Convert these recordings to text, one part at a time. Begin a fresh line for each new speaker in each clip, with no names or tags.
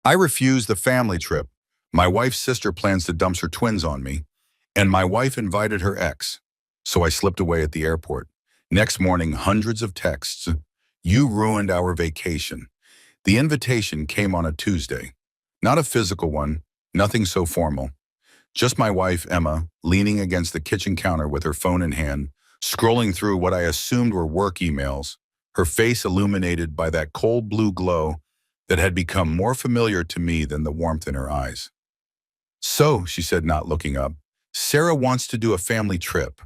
I refused the family trip. My wife's sister plans to dump her twins on me, and my wife invited her ex. So I slipped away at the airport. Next morning, hundreds of texts. You ruined our vacation. The invitation came on a Tuesday. Not a physical one, nothing so formal. Just my wife, Emma, leaning against the kitchen counter with her phone in hand, scrolling through what I assumed were work emails, her face illuminated by that cold blue glow that had become more familiar to me than the warmth in her eyes. So, she said, not looking up, Sarah wants to do a family trip.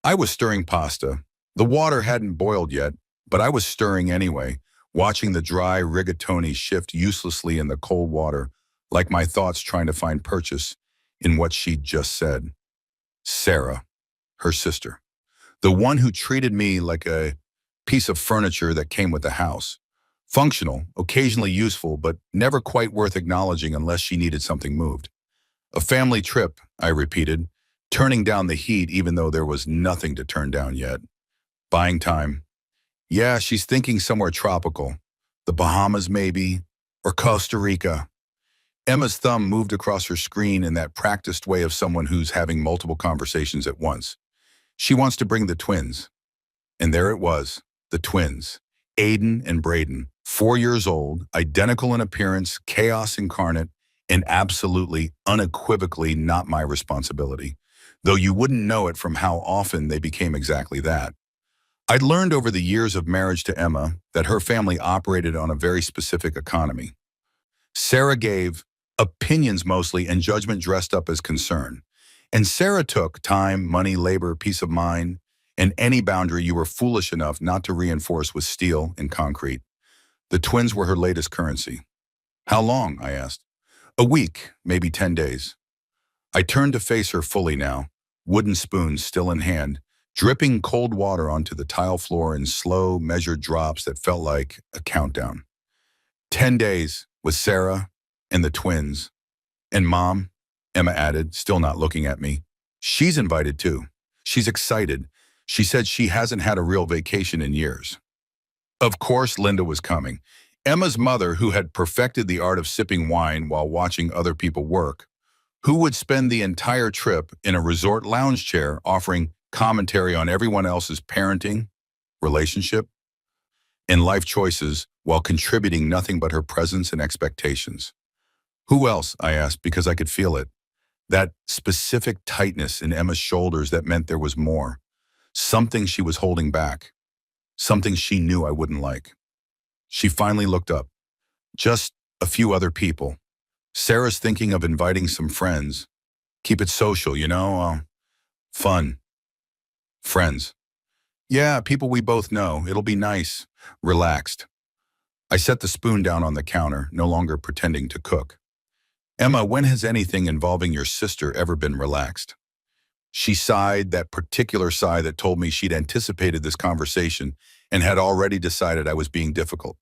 I was stirring pasta. The water hadn't boiled yet, but I was stirring anyway, watching the dry rigatoni shift uselessly in the cold water, like my thoughts trying to find purchase in what she'd just said. Sarah, her sister, the one who treated me like a piece of furniture that came with the house. Functional, occasionally useful, but never quite worth acknowledging unless she needed something moved. A family trip, I repeated, turning down the heat even though there was nothing to turn down yet. Buying time. Yeah, she's thinking somewhere tropical. The Bahamas maybe, or Costa Rica. Emma's thumb moved across her screen in that practiced way of someone who's having multiple conversations at once. She wants to bring the twins. And there it was, the twins. Aiden and Braden, 4 years old, identical in appearance, chaos incarnate, and absolutely, unequivocally not my responsibility, though you wouldn't know it from how often they became exactly that. I'd learned over the years of marriage to Emma that her family operated on a very specific economy. Sarah gave opinions mostly and judgment dressed up as concern. And Sarah took time, money, labor, peace of mind, and any boundary you were foolish enough not to reinforce with steel and concrete. The twins were her latest currency. How long? I asked. A week, maybe 10 days. I turned to face her fully now, wooden spoons still in hand, dripping cold water onto the tile floor in slow, measured drops that felt like a countdown. 10 days with Sarah and the twins. And Mom, Emma added, still not looking at me. She's invited too. She's excited. She said she hasn't had a real vacation in years. Of course, Linda was coming. Emma's mother, who had perfected the art of sipping wine while watching other people work, who would spend the entire trip in a resort lounge chair offering commentary on everyone else's parenting, relationship, and life choices while contributing nothing but her presence and expectations. Who else? I asked, because I could feel it. That specific tightness in Emma's shoulders that meant there was more. Something she was holding back. Something she knew I wouldn't like. She finally looked up. Just a few other people. Sarah's thinking of inviting some friends. Keep it social, fun. Friends. Yeah, people we both know. It'll be nice. Relaxed. I set the spoon down on the counter, no longer pretending to cook. Emma, when has anything involving your sister ever been relaxed? She sighed, that particular sigh that told me she'd anticipated this conversation and had already decided I was being difficult.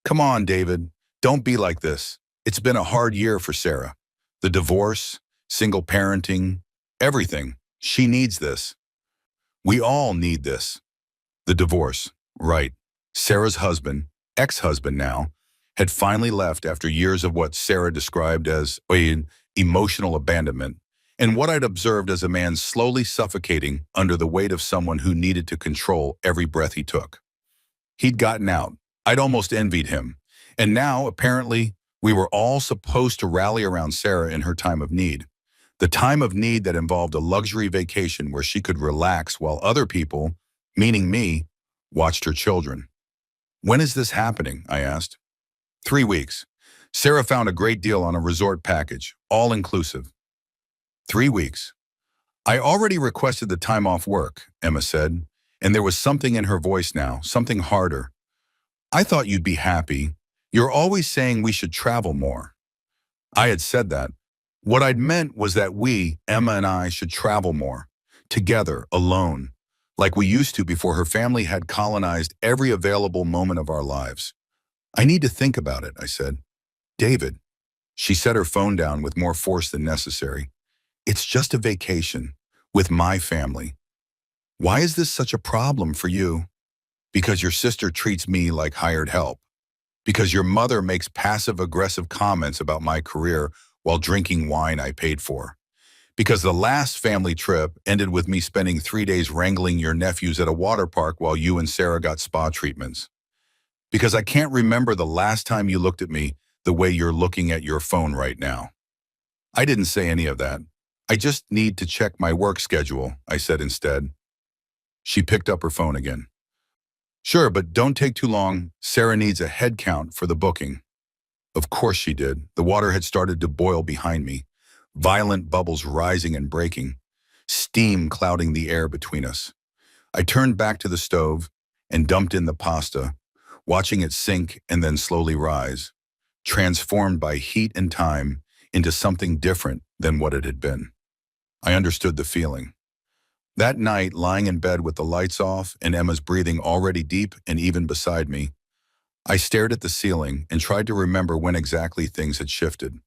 Come on, David, don't be like this. It's been a hard year for Sarah. The divorce, single parenting, everything. She needs this. We all need this. The divorce, right. Sarah's husband, ex-husband now, had finally left after years of what Sarah described as emotional abandonment, and what I'd observed as a man slowly suffocating under the weight of someone who needed to control every breath he took. He'd gotten out. I'd almost envied him. And now, apparently, we were all supposed to rally around Sarah in her time of need. The time of need that involved a luxury vacation where she could relax while other people, meaning me, watched her children. When is this happening? I asked. 3 weeks. Sarah found a great deal on a resort package, all inclusive. 3 weeks. I already requested the time off work, Emma said, and there was something in her voice now, something harder. I thought you'd be happy. You're always saying we should travel more. I had said that. What I'd meant was that we, Emma and I, should travel more, together, alone, like we used to before her family had colonized every available moment of our lives. I need to think about it, I said. David. She set her phone down with more force than necessary. It's just a vacation, with my family. Why is this such a problem for you? Because your sister treats me like hired help. Because your mother makes passive-aggressive comments about my career while drinking wine I paid for. Because the last family trip ended with me spending 3 days wrangling your nephews at a water park while you and Sarah got spa treatments. Because I can't remember the last time you looked at me the way you're looking at your phone right now. I didn't say any of that. I just need to check my work schedule, I said instead. She picked up her phone again. Sure, but don't take too long. Sarah needs a head count for the booking. Of course she did. The water had started to boil behind me, violent bubbles rising and breaking, steam clouding the air between us. I turned back to the stove and dumped in the pasta, watching it sink and then slowly rise, transformed by heat and time into something different than what it had been. I understood the feeling. That night, lying in bed with the lights off and Emma's breathing already deep and even beside me, I stared at the ceiling and tried to remember when exactly things had shifted.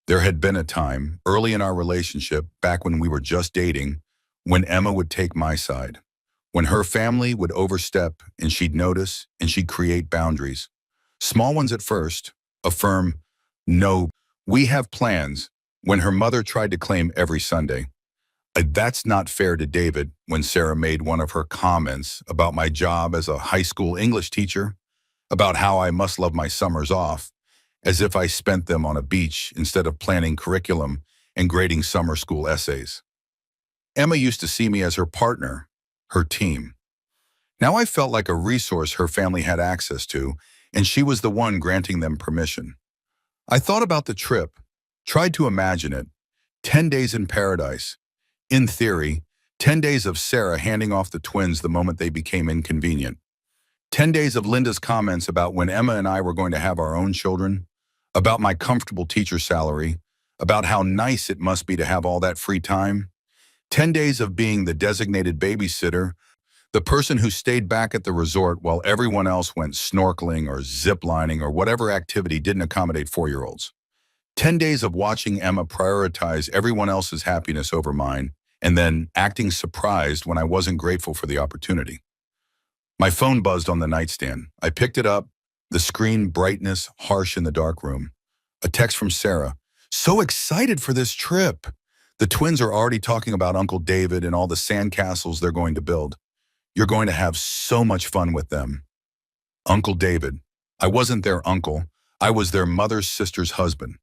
There had been a time, early in our relationship, back when we were just dating, when Emma would take my side, when her family would overstep and she'd notice and she'd create boundaries. Small ones at first, a firm, no, we have plans, when her mother tried to claim every Sunday. That's not fair to David when Sarah made one of her comments about my job as a high school English teacher, about how I must love my summers off, as if I spent them on a beach instead of planning curriculum and grading summer school essays. Emma used to see me as her partner, her team. Now I felt like a resource her family had access to, and she was the one granting them permission. I thought about the trip, tried to imagine it. 10 days in paradise. In theory, 10 days of Sarah handing off the twins the moment they became inconvenient. 10 days of Linda's comments about when Emma and I were going to have our own children, about my comfortable teacher salary, about how nice it must be to have all that free time. 10 days of being the designated babysitter, the person who stayed back at the resort while everyone else went snorkeling or ziplining or whatever activity didn't accommodate 4-year-olds. 10 days of watching Emma prioritize everyone else's happiness over mine, and then acting surprised when I wasn't grateful for the opportunity. My phone buzzed on the nightstand. I picked it up, the screen brightness harsh in the dark room. A text from Sarah. So excited for this trip. The twins are already talking about Uncle David and all the sandcastles they're going to build. You're going to have so much fun with them. Uncle David. I wasn't their uncle. I was their mother's sister's husband.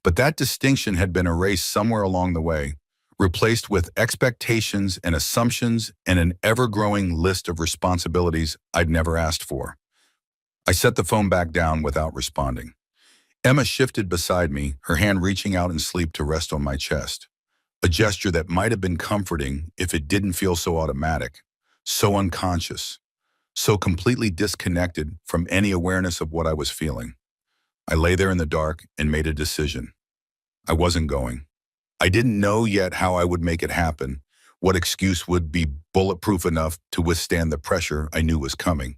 But that distinction had been erased somewhere along the way, replaced with expectations and assumptions and an ever-growing list of responsibilities I'd never asked for. I set the phone back down without responding. Emma shifted beside me, her hand reaching out in sleep to rest on my chest. A gesture that might have been comforting if it didn't feel so automatic, so unconscious, so completely disconnected from any awareness of what I was feeling. I lay there in the dark and made a decision. I wasn't going. I didn't know yet how I would make it happen, what excuse would be bulletproof enough to withstand the pressure I knew was coming.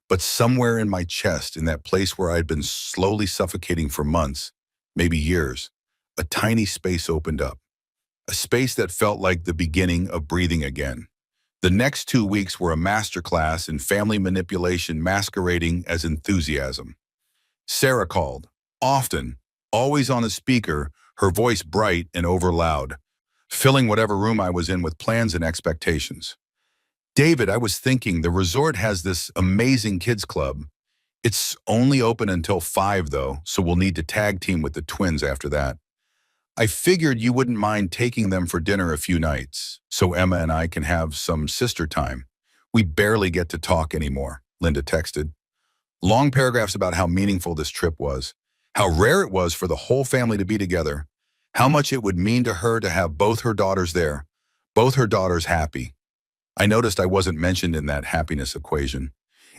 But somewhere in my chest, in that place where I'd been slowly suffocating for months, maybe years, a tiny space opened up. A space that felt like the beginning of breathing again. The next 2 weeks were a masterclass in family manipulation masquerading as enthusiasm. Sarah called, often, always on a speaker, her voice bright and overloud, filling whatever room I was in with plans and expectations. David, I was thinking, the resort has this amazing kids club. It's only open until 5 though, so we'll need to tag team with the twins after that. I figured you wouldn't mind taking them for dinner a few nights, so Emma and I can have some sister time. We barely get to talk anymore, Linda texted. Long paragraphs about how meaningful this trip was, how rare it was for the whole family to be together, how much it would mean to her to have both her daughters there, both her daughters happy. I noticed I wasn't mentioned in that happiness equation.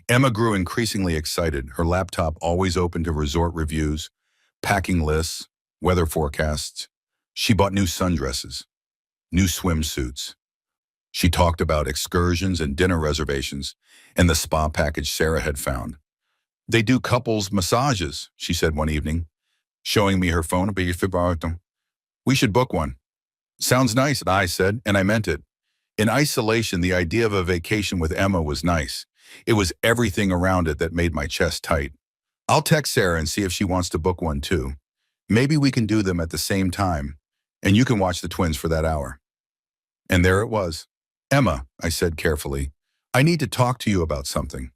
Emma grew increasingly excited, her laptop always open to resort reviews, packing lists, weather forecasts. She bought new sundresses, new swimsuits. She talked about excursions and dinner reservations and the spa package Sarah had found. They do couples massages, she said one evening, showing me her phone. We should book one. Sounds nice, I said, and I meant it. In isolation, the idea of a vacation with Emma was nice. It was everything around it that made my chest tight. I'll text Sarah and see if she wants to book one too. Maybe we can do them at the same time, and you can watch the twins for that hour. And there it was. Emma, I said carefully, I need to talk to you about something.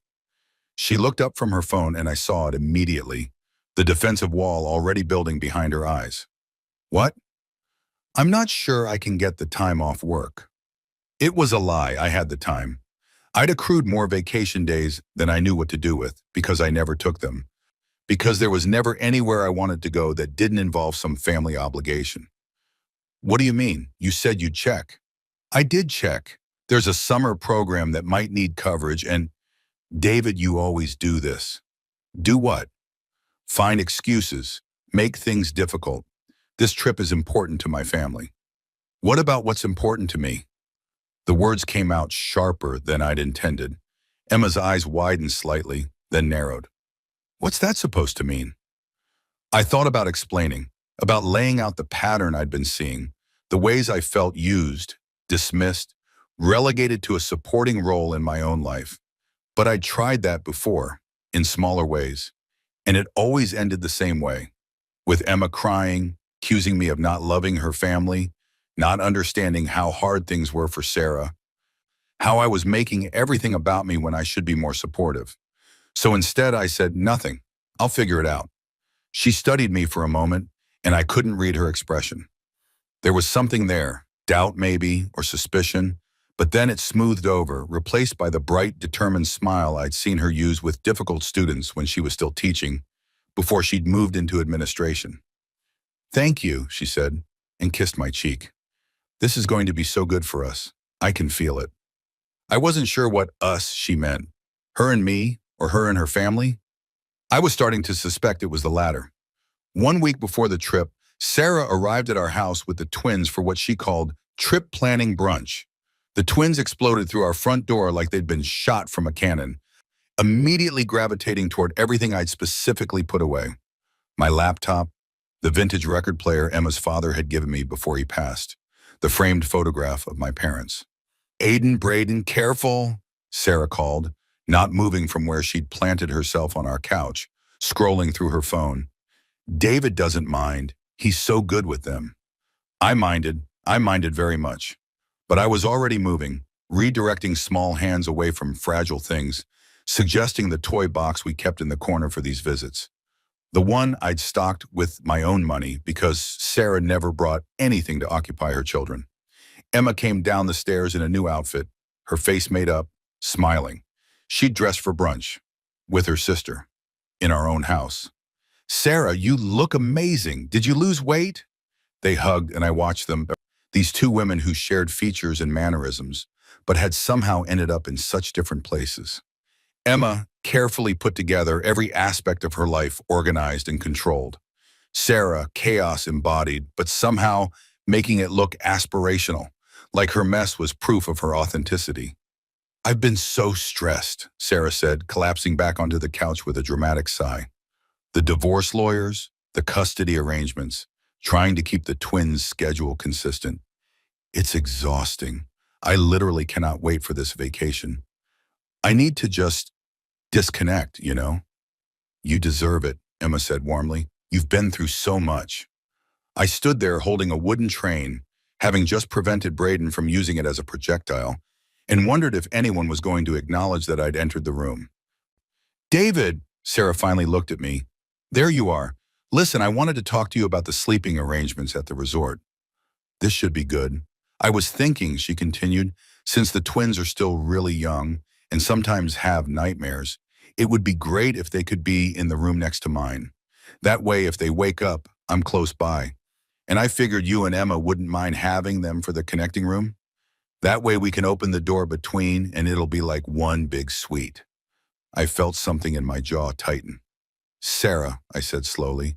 She looked up from her phone and I saw it immediately, the defensive wall already building behind her eyes. What? I'm not sure I can get the time off work. It was a lie, I had the time. I'd accrued more vacation days than I knew what to do with because I never took them. Because there was never anywhere I wanted to go that didn't involve some family obligation. What do you mean? You said you'd check. I did check. There's a summer program that might need coverage and, David, you always do this. Do what? Find excuses. Make things difficult. This trip is important to my family. What about what's important to me? The words came out sharper than I'd intended. Emma's eyes widened slightly, then narrowed. What's that supposed to mean? I thought about explaining, about laying out the pattern I'd been seeing, the ways I felt used, dismissed, relegated to a supporting role in my own life. But I'd tried that before, in smaller ways, and it always ended the same way, with Emma crying, accusing me of not loving her family, not understanding how hard things were for Sarah, how I was making everything about me when I should be more supportive. So instead I said, nothing, I'll figure it out. She studied me for a moment, and I couldn't read her expression. There was something there, doubt maybe, or suspicion, but then it smoothed over, replaced by the bright, determined smile I'd seen her use with difficult students when she was still teaching, before she'd moved into administration. Thank you, she said, and kissed my cheek. This is going to be so good for us. I can feel it. I wasn't sure what us she meant. Her and me, or her and her family? I was starting to suspect it was the latter. 1 week before the trip, Sarah arrived at our house with the twins for what she called trip planning brunch. The twins exploded through our front door like they'd been shot from a cannon, immediately gravitating toward everything I'd specifically put away. My laptop, the vintage record player Emma's father had given me before he passed, the framed photograph of my parents. Aiden, Braden, careful, Sarah called, not moving from where she'd planted herself on our couch, scrolling through her phone. David doesn't mind. He's so good with them. I minded very much. But I was already moving, redirecting small hands away from fragile things, suggesting the toy box we kept in the corner for these visits. The one I'd stocked with my own money because Sarah never brought anything to occupy her children. Emma came down the stairs in a new outfit, her face made up, smiling. She'd dressed for brunch, with her sister, in our own house. Sarah, you look amazing. Did you lose weight? They hugged and I watched them, these two women who shared features and mannerisms, but had somehow ended up in such different places. Emma carefully put together, every aspect of her life organized and controlled. Sarah, chaos embodied, but somehow making it look aspirational, like her mess was proof of her authenticity. I've been so stressed, Sarah said, collapsing back onto the couch with a dramatic sigh. The divorce lawyers, the custody arrangements, trying to keep the twins' schedule consistent. It's exhausting. I literally cannot wait for this vacation. I need to just disconnect, you know? You deserve it, Emma said warmly. You've been through so much. I stood there holding a wooden train, having just prevented Braden from using it as a projectile, and wondered if anyone was going to acknowledge that I'd entered the room. David, Sarah finally looked at me. There you are. Listen, I wanted to talk to you about the sleeping arrangements at the resort. This should be good. I was thinking, she continued, since the twins are still really young and sometimes have nightmares, it would be great if they could be in the room next to mine. That way, if they wake up, I'm close by. And I figured you and Emma wouldn't mind having them for the connecting room. That way we can open the door between and it'll be like one big suite. I felt something in my jaw tighten. Sarah, I said slowly,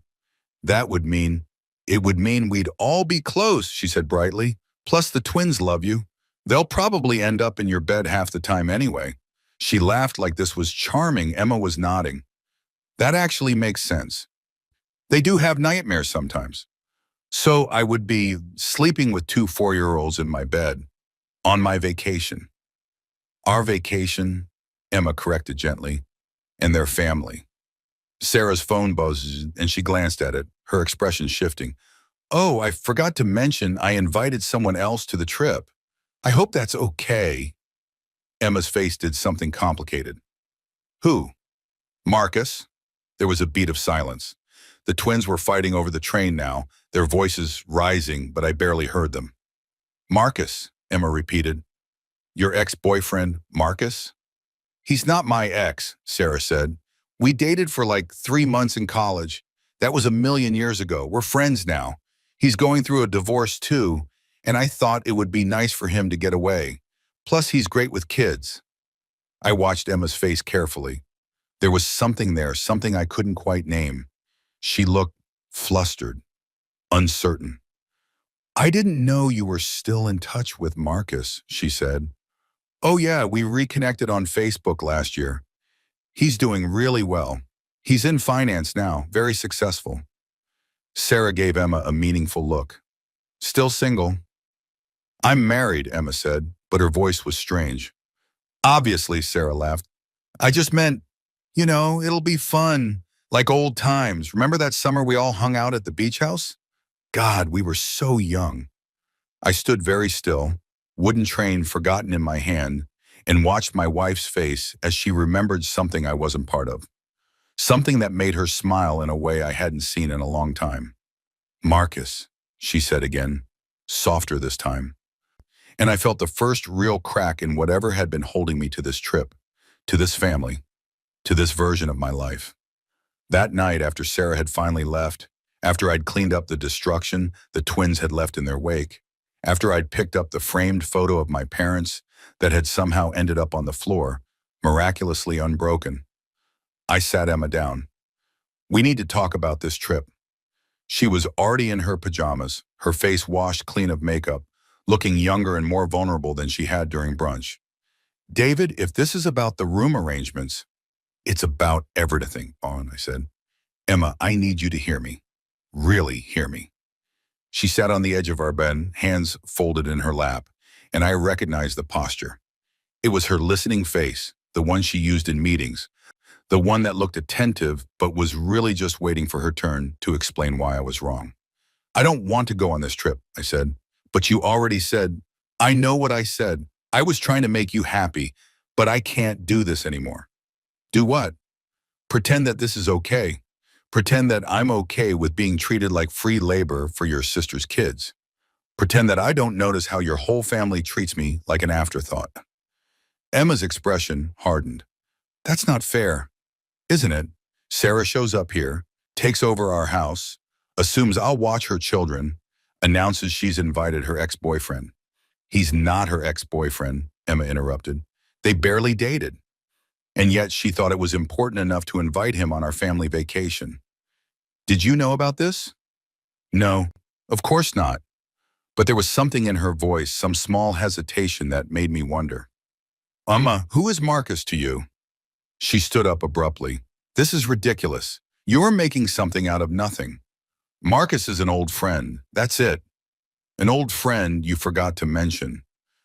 it would mean we'd all be close, she said brightly. Plus the twins love you. They'll probably end up in your bed half the time anyway. She laughed like this was charming. Emma was nodding. That actually makes sense. They do have nightmares sometimes. So I would be sleeping with 2 4-year-olds in my bed on my vacation. Our vacation, Emma corrected gently, and their family. Sarah's phone buzzed and she glanced at it, her expression shifting. Oh, I forgot to mention I invited someone else to the trip. I hope that's okay. Emma's face did something complicated. Who? Marcus? There was a beat of silence. The twins were fighting over the train now, their voices rising, but I barely heard them. Marcus, Emma repeated. Your ex-boyfriend, Marcus? He's not my ex, Sarah said. We dated for like 3 months in college. That was a million years ago. We're friends now. He's going through a divorce too, and I thought it would be nice for him to get away. Plus, he's great with kids. I watched Emma's face carefully. There was something there, something I couldn't quite name. She looked flustered, uncertain. I didn't know you were still in touch with Marcus, she said. Oh yeah, we reconnected on Facebook last year. He's doing really well. He's in finance now, very successful. Sarah gave Emma a meaningful look. Still single? I'm married, Emma said, but her voice was strange. Obviously, Sarah laughed. I just meant, it'll be fun, like old times. Remember that summer we all hung out at the beach house? God, we were so young. I stood very still, wooden train forgotten in my hand, and watched my wife's face as she remembered something I wasn't part of. Something that made her smile in a way I hadn't seen in a long time. Marcus, she said again, softer this time. And I felt the first real crack in whatever had been holding me to this trip, to this family, to this version of my life. That night, after Sarah had finally left, after I'd cleaned up the destruction the twins had left in their wake, after I'd picked up the framed photo of my parents that had somehow ended up on the floor, miraculously unbroken, I sat Emma down. We need to talk about this trip. She was already in her pajamas, her face washed clean of makeup, looking younger and more vulnerable than she had during brunch. David, if this is about the room arrangements, it's about everything, I said. Emma, I need you to hear me. Really hear me. She sat on the edge of our bed, hands folded in her lap, and I recognized the posture. It was her listening face, the one she used in meetings, the one that looked attentive but was really just waiting for her turn to explain why I was wrong. I don't want to go on this trip, I said, but you already said, I know what I said. I was trying to make you happy, but I can't do this anymore. Do what? Pretend that this is okay. Pretend that I'm okay with being treated like free labor for your sister's kids. Pretend that I don't notice how your whole family treats me like an afterthought. Emma's expression hardened. That's not fair, isn't it? Sarah shows up here, takes over our house, assumes I'll watch her children, announces she's invited her ex-boyfriend. He's not her ex-boyfriend, Emma interrupted. They barely dated. And yet she thought it was important enough to invite him on our family vacation. Did you know about this? No, of course not. But there was something in her voice, some small hesitation that made me wonder. Emma, who is Marcus to you? She stood up abruptly. This is ridiculous. You're making something out of nothing. Marcus is an old friend, that's it. An old friend you forgot to mention.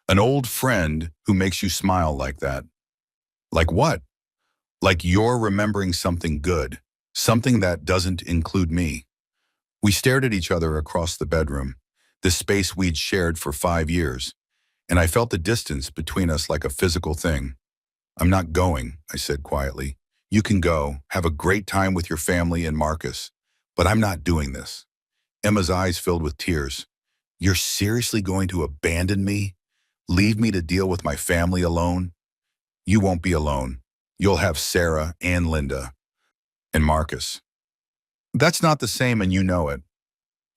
An old friend who makes you smile like that. Like what? Like you're remembering something good, something that doesn't include me. We stared at each other across the bedroom, the space we'd shared for 5 years, and I felt the distance between us like a physical thing. I'm not going, I said quietly. You can go, have a great time with your family and Marcus, but I'm not doing this. Emma's eyes filled with tears. You're seriously going to abandon me? Leave me to deal with my family alone? You won't be alone. You'll have Sarah and Linda and Marcus. That's not the same and you know it.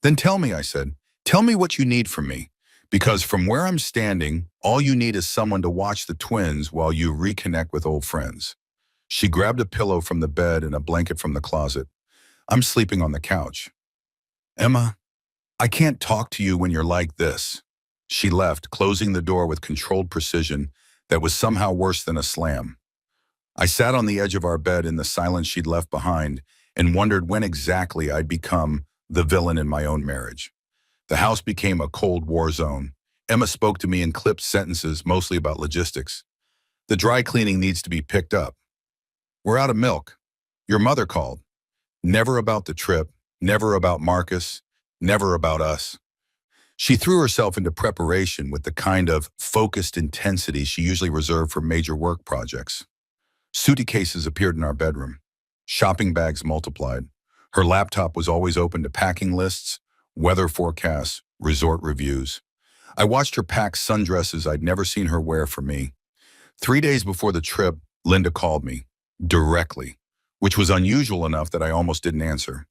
Then tell me, I said. Tell me what you need from me. Because from where I'm standing, all you need is someone to watch the twins while you reconnect with old friends. She grabbed a pillow from the bed and a blanket from the closet. I'm sleeping on the couch. Emma, I can't talk to you when you're like this. She left, closing the door with controlled precision that was somehow worse than a slam. I sat on the edge of our bed in the silence she'd left behind and wondered when exactly I'd become the villain in my own marriage. The house became a cold war zone. Emma spoke to me in clipped sentences, mostly about logistics. The dry cleaning needs to be picked up. We're out of milk. Your mother called. Never about the trip, never about Marcus, never about us. She threw herself into preparation with the kind of focused intensity she usually reserved for major work projects. Suitcases appeared in our bedroom. Shopping bags multiplied. Her laptop was always open to packing lists, weather forecasts, resort reviews. I watched her pack sundresses I'd never seen her wear for me. 3 days before the trip, Linda called me, directly, which was unusual enough that I almost didn't answer.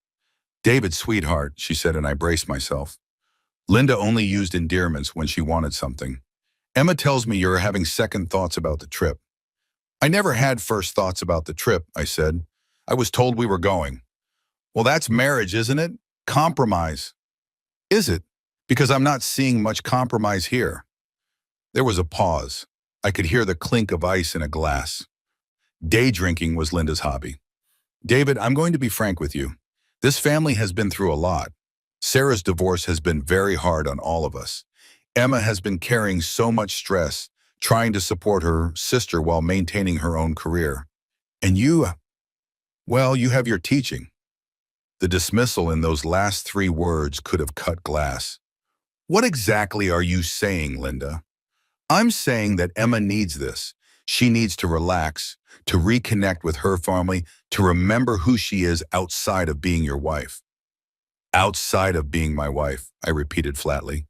"David, sweetheart," she said, and I braced myself. Linda only used endearments when she wanted something. "Emma tells me you're having second thoughts about the trip." "I never had first thoughts about the trip," I said. "I was told we were going." "Well, that's marriage, isn't it? Compromise." "Is it? Because I'm not seeing much compromise here." There was a pause. I could hear the clink of ice in a glass. Day drinking was Linda's hobby. "David, I'm going to be frank with you. This family has been through a lot. Sarah's divorce has been very hard on all of us. Emma has been carrying so much stress, trying to support her sister while maintaining her own career. And you, well, you have your teaching." The dismissal in those last 3 words could have cut glass. "What exactly are you saying, Linda?" "I'm saying that Emma needs this. She needs to relax, to reconnect with her family, to remember who she is outside of being your wife." "Outside of being my wife," I repeated flatly.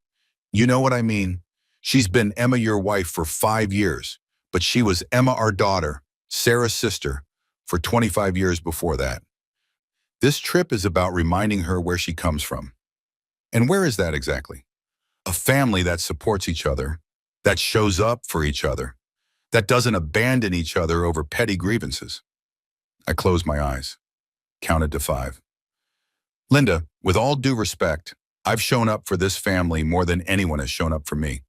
"You know what I mean? She's been Emma your wife for 5 years, but she was Emma our daughter, Sarah's sister, for 25 years before that. This trip is about reminding her where she comes from." "And where is that exactly?" "A family that supports each other, that shows up for each other, that doesn't abandon each other over petty grievances." I closed my eyes, counted to 5. "Linda, with all due respect, I've shown up for this family more than anyone has shown up for me.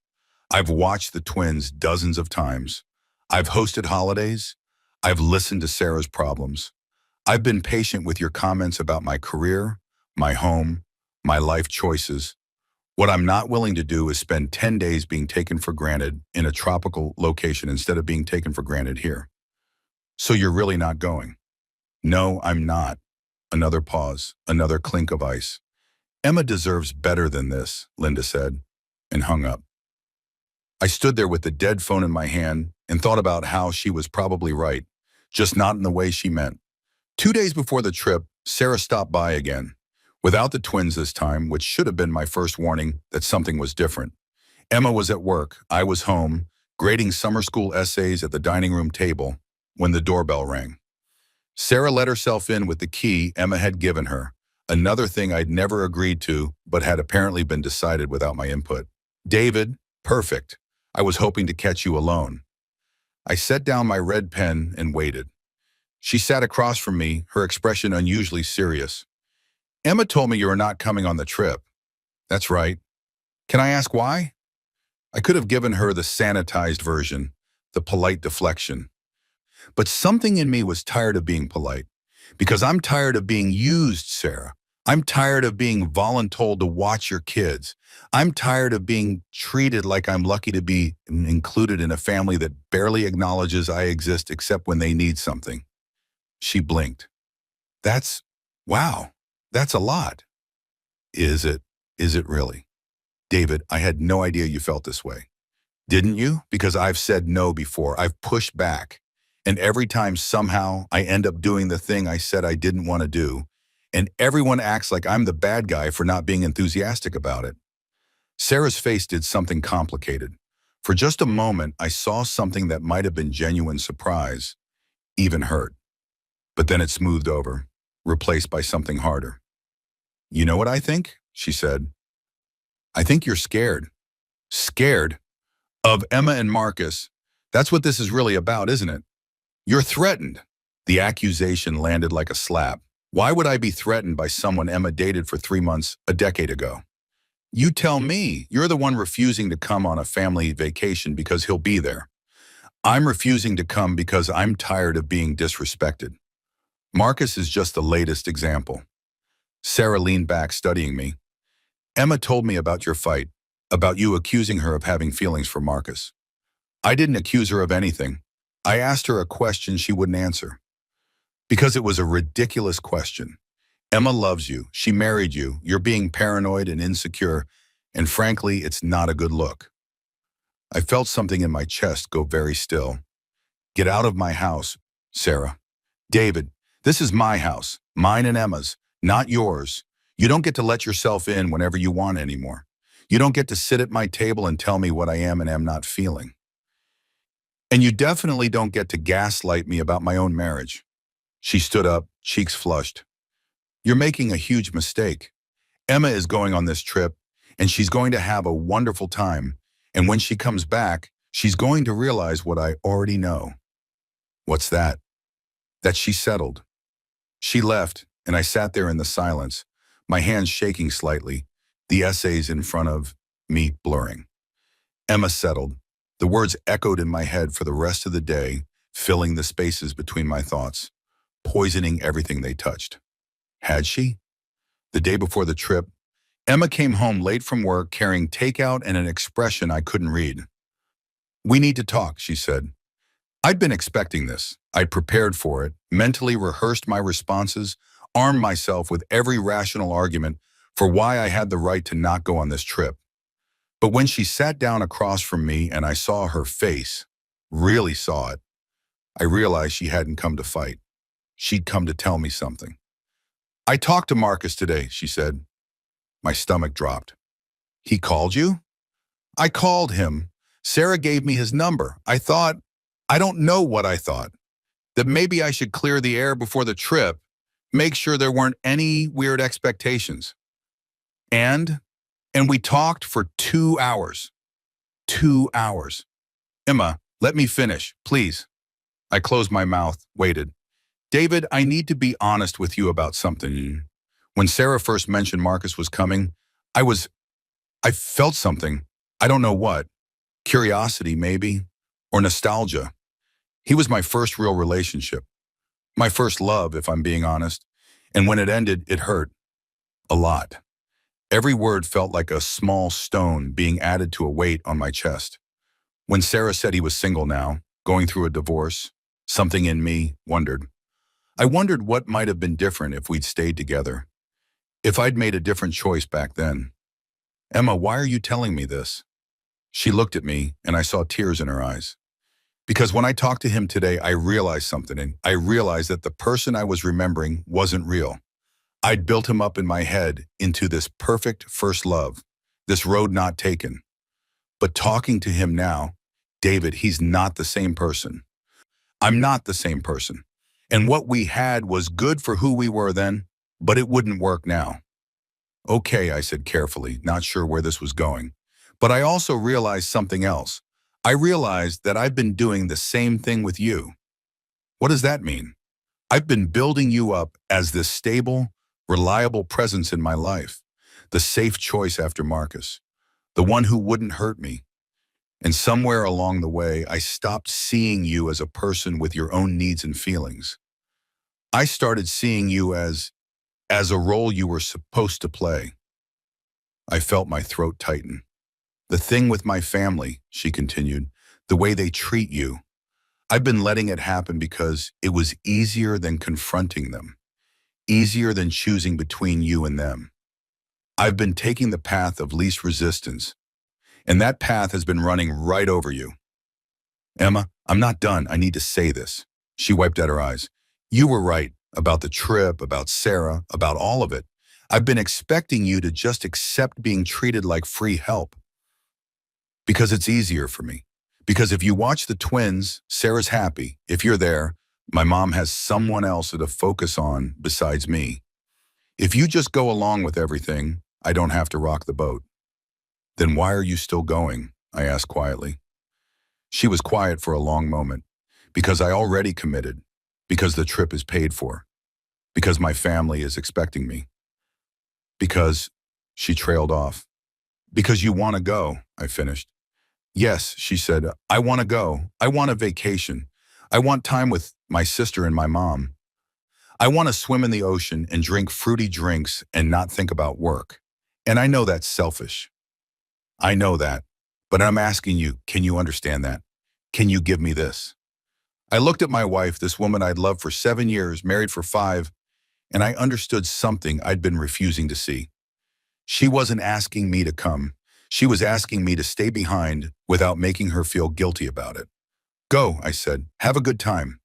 I've watched the twins dozens of times. I've hosted holidays. I've listened to Sarah's problems. I've been patient with your comments about my career, my home, my life choices. What I'm not willing to do is spend 10 days being taken for granted in a tropical location instead of being taken for granted here." "So you're really not going?" "No, I'm not." Another pause, another clink of ice. "Emma deserves better than this," Linda said, and hung up. I stood there with the dead phone in my hand and thought about how she was probably right, just not in the way she meant. 2 days before the trip, Sarah stopped by again, without the twins this time, which should have been my first warning that something was different. Emma was at work, I was home, grading summer school essays at the dining room table, when the doorbell rang. Sarah let herself in with the key Emma had given her, another thing I'd never agreed to, but had apparently been decided without my input. "David, perfect. I was hoping to catch you alone." I set down my red pen and waited. She sat across from me, her expression unusually serious. "Emma told me you are not coming on the trip." "That's right." "Can I ask why?" I could have given her the sanitized version, the polite deflection. But something in me was tired of being polite, because I'm tired of being used, Sarah. I'm tired of being voluntold to watch your kids. I'm tired of being treated like I'm lucky to be included in a family that barely acknowledges I exist except when they need something. She blinked. Wow, that's a lot." "Is it? Is it really?" "David, I had no idea you felt this way." "Didn't you? Because I've said no before. I've pushed back. And every time somehow I end up doing the thing I said I didn't want to do, and everyone acts like I'm the bad guy for not being enthusiastic about it." Sarah's face did something complicated. For just a moment, I saw something that might have been genuine surprise, even hurt. But then it smoothed over, replaced by something harder. "You know what I think?" she said. "I think you're scared." "Scared? Of Emma and Marcus? That's what this is really about, isn't it? You're threatened." The accusation landed like a slap. Why would I be threatened by someone Emma dated for 3 months a decade ago? "You tell me. You're the one refusing to come on a family vacation because he'll be there. I'm refusing to come because I'm tired of being disrespected. Marcus is just the latest example." Sarah leaned back, studying me. "Emma told me about your fight, about you accusing her of having feelings for Marcus. I didn't accuse her of anything. I asked her a question she wouldn't answer. Because it was a ridiculous question. Emma loves you. She married you. You're being paranoid and insecure, and frankly, it's not a good look. I felt something in my chest go very still. Get out of my house, Sarah. David, this is my house, mine and Emma's, not yours. You don't get to let yourself in whenever you want anymore. You don't get to sit at my table and tell me what I am and am not feeling. And you definitely don't get to gaslight me about my own marriage. She stood up, cheeks flushed. You're making a huge mistake. Emma is going on this trip, and she's going to have a wonderful time. And when she comes back, she's going to realize what I already know. What's that? That she's settled. She left, and I sat there in the silence, my hands shaking slightly, the essays in front of me blurring. Emma settled. The words echoed in my head for the rest of the day, filling the spaces between my thoughts, poisoning everything they touched. Had she? The day before the trip, Emma came home late from work carrying takeout and an expression I couldn't read. We need to talk, she said. I'd been expecting this. I'd prepared for it, mentally rehearsed my responses, armed myself with every rational argument for why I had the right to not go on this trip. But when she sat down across from me and I saw her face, really saw it, I realized she hadn't come to fight. She'd come to tell me something. I talked to Marcus today, she said. My stomach dropped. He called you? I called him. Sarah gave me his number. I don't know what I thought. That maybe I should clear the air before the trip, make sure there weren't any weird expectations. And we talked for 2 hours. 2 hours. Emma, let me finish, please. I closed my mouth, waited. David, I need to be honest with you about something. When Sarah first mentioned Marcus was coming, I felt something. I don't know what. Curiosity, maybe, or nostalgia. He was my first real relationship. My first love, if I'm being honest. And when it ended, it hurt. A lot. Every word felt like a small stone being added to a weight on my chest. When Sarah said he was single now, going through a divorce, something in me wondered. I wondered what might have been different if we'd stayed together. If I'd made a different choice back then. Emma, why are you telling me this? She looked at me, and I saw tears in her eyes. Because when I talked to him today, I realized something, and I realized that the person I was remembering wasn't real. I'd built him up in my head into this perfect first love, this road not taken. But talking to him now, David, he's not the same person. I'm not the same person. And what we had was good for who we were then, but it wouldn't work now. Okay, I said carefully, not sure where this was going. But I also realized something else. I realized that I've been doing the same thing with you. What does that mean? I've been building you up as this stable, reliable presence in my life, the safe choice after Marcus, the one who wouldn't hurt me. And somewhere along the way, I stopped seeing you as a person with your own needs and feelings. I started seeing you as a role you were supposed to play. I felt my throat tighten. The thing with my family, she continued, the way they treat you. I've been letting it happen because it was easier than confronting them, easier than choosing between you and them. I've been taking the path of least resistance, and that path has been running right over you. Emma, I'm not done. I need to say this. She wiped at her eyes. You were right about the trip, about Sarah, about all of it. I've been expecting you to just accept being treated like free help. Because it's easier for me. Because if you watch the twins, Sarah's happy. If you're there, my mom has someone else to focus on besides me. If you just go along with everything, I don't have to rock the boat. Then why are you still going? I asked quietly. She was quiet for a long moment. Because I already committed. Because the trip is paid for. Because my family is expecting me. Because, she trailed off. Because you want to go, I finished. Yes, she said, I want to go. I want a vacation. I want time with my sister and my mom. I want to swim in the ocean and drink fruity drinks and not think about work. And I know that's selfish. I know that. But I'm asking you, can you understand that? Can you give me this? I looked at my wife, this woman I'd loved for 7 years, married for 5, and I understood something I'd been refusing to see. She wasn't asking me to come. She was asking me to stay behind without making her feel guilty about it. Go, I said. Have a good time.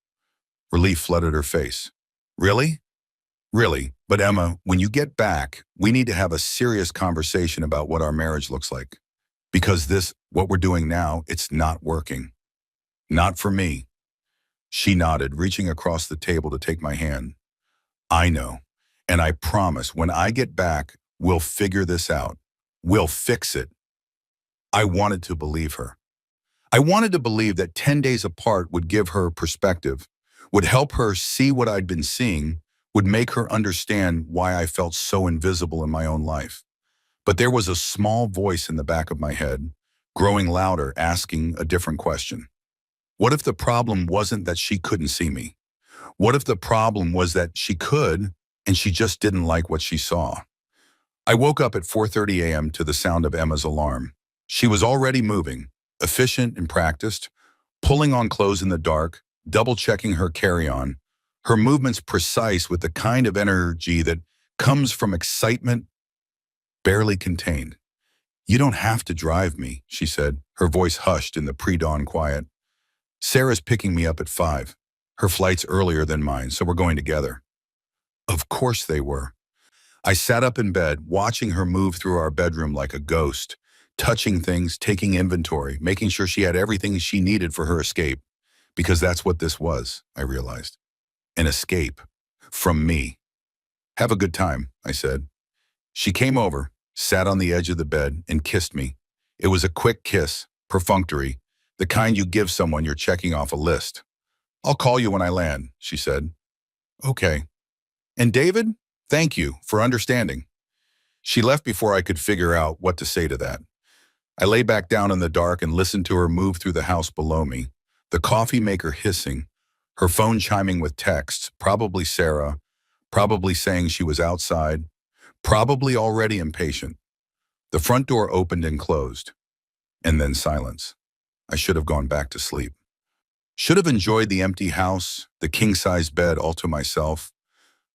Relief flooded her face. Really? Really. But Emma, when you get back, we need to have a serious conversation about what our marriage looks like. Because what we're doing now, it's not working. Not for me. She nodded, reaching across the table to take my hand. I know. And I promise, when I get back, we'll figure this out. We'll fix it. I wanted to believe her. I wanted to believe that 10 days apart would give her perspective, would help her see what I'd been seeing, would make her understand why I felt so invisible in my own life. But there was a small voice in the back of my head, growing louder, asking a different question. What if the problem wasn't that she couldn't see me? What if the problem was that she could, and she just didn't like what she saw? I woke up at 4:30 a.m. to the sound of Emma's alarm. She was already moving, efficient and practiced, pulling on clothes in the dark, double-checking her carry-on, her movements precise with the kind of energy that comes from excitement barely contained. You don't have to drive me, she said, her voice hushed in the pre-dawn quiet. Sarah's picking me up at 5. Her flight's earlier than mine, so we're going together. Of course they were. I sat up in bed, watching her move through our bedroom like a ghost, touching things, taking inventory, making sure she had everything she needed for her escape. Because that's what this was, I realized. An escape. From me. Have a good time, I said. She came over, sat on the edge of the bed, and kissed me. It was a quick kiss, perfunctory, the kind you give someone you're checking off a list. I'll call you when I land, she said. Okay. And David, thank you for understanding. She left before I could figure out what to say to that. I lay back down in the dark and listened to her move through the house below me, the coffee maker hissing, her phone chiming with texts, probably Sarah, probably saying she was outside, probably already impatient. The front door opened and closed, and then silence. I should have gone back to sleep. Should have enjoyed the empty house, the king-size bed all to myself,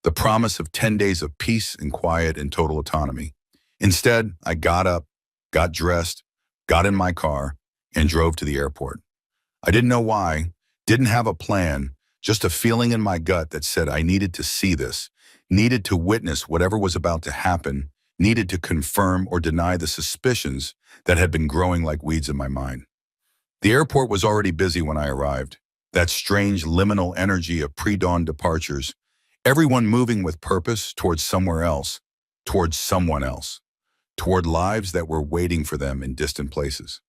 the promise of 10 days of peace and quiet and total autonomy. Instead, I got up, got dressed, got in my car, and drove to the airport. I didn't know why, didn't have a plan, just a feeling in my gut that said I needed to see this, needed to witness whatever was about to happen, needed to confirm or deny the suspicions that had been growing like weeds in my mind. The airport was already busy when I arrived. That strange liminal energy of pre-dawn departures, everyone moving with purpose towards somewhere else, towards someone else, toward lives that were waiting for them in distant places.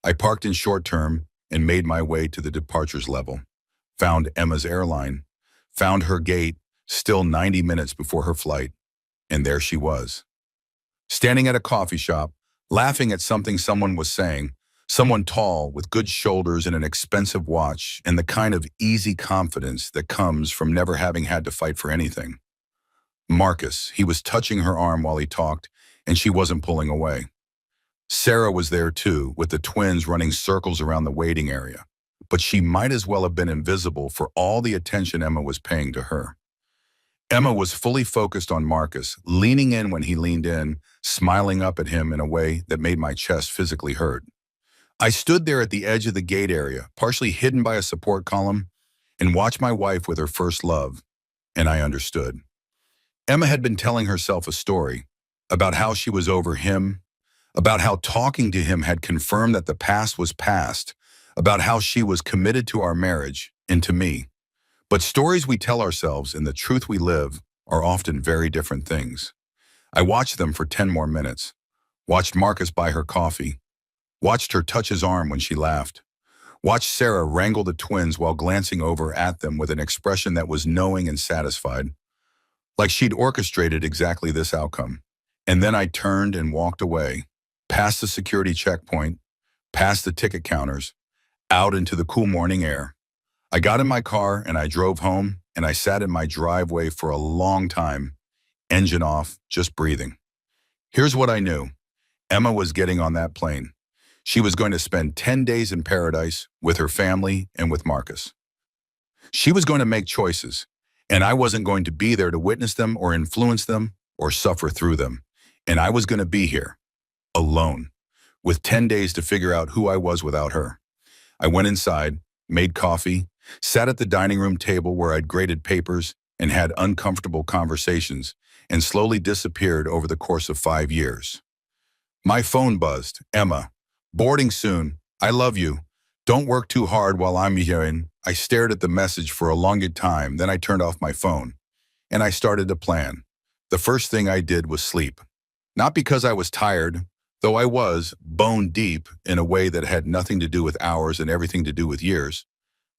I parked in short term and made my way to the departures level, found Emma's airline, found her gate, still 90 minutes before her flight, and there she was. Standing at a coffee shop, laughing at something someone was saying, someone tall with good shoulders and an expensive watch and the kind of easy confidence that comes from never having had to fight for anything. Marcus, he was touching her arm while he talked, and she wasn't pulling away. Sarah was there too, with the twins running circles around the waiting area, but she might as well have been invisible for all the attention Emma was paying to her. Emma was fully focused on Marcus, leaning in when he leaned in, smiling up at him in a way that made my chest physically hurt. I stood there at the edge of the gate area, partially hidden by a support column, and watched my wife with her first love, and I understood. Emma had been telling herself a story about how she was over him, about how talking to him had confirmed that the past was past, about how she was committed to our marriage and to me. But stories we tell ourselves and the truth we live are often very different things. I watched them for 10 more minutes, watched Marcus buy her coffee, watched her touch his arm when she laughed, watched Sarah wrangle the twins while glancing over at them with an expression that was knowing and satisfied, like she'd orchestrated exactly this outcome. And then I turned and walked away, past the security checkpoint, past the ticket counters, out into the cool morning air. I got in my car and I drove home, and I sat in my driveway for a long time, engine off, just breathing. Here's what I knew. Emma was getting on that plane. She was going to spend 10 days in paradise with her family and with Marcus. She was going to make choices, And I wasn't going to be there to witness them or influence them or suffer through them. And I was going to be here, alone, with 10 days to figure out who I was without her. I went inside, made coffee, sat at the dining room table where I'd graded papers and had uncomfortable conversations, and slowly disappeared over the course of 5 years. My phone buzzed. Emma, boarding soon. I love you. Don't work too hard while I'm here. And I stared at the message for a longer time, then I turned off my phone. And I started to plan. The first thing I did was sleep. Not because I was tired, though I was bone deep in a way that had nothing to do with hours and everything to do with years,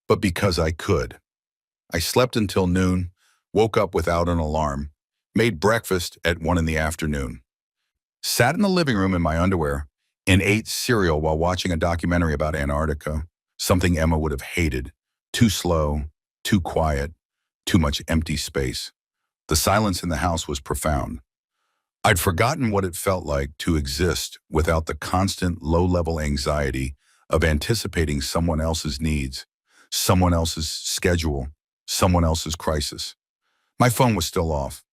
but because I could. I slept until noon, woke up without an alarm, made breakfast at 1 in the afternoon, sat in the living room in my underwear, and ate cereal while watching a documentary about Antarctica, something Emma would have hated. Too slow, too quiet, too much empty space. The silence in the house was profound. I'd forgotten what it felt like to exist without the constant low-level anxiety of anticipating someone else's needs, someone else's schedule, someone else's crisis. My phone was still off.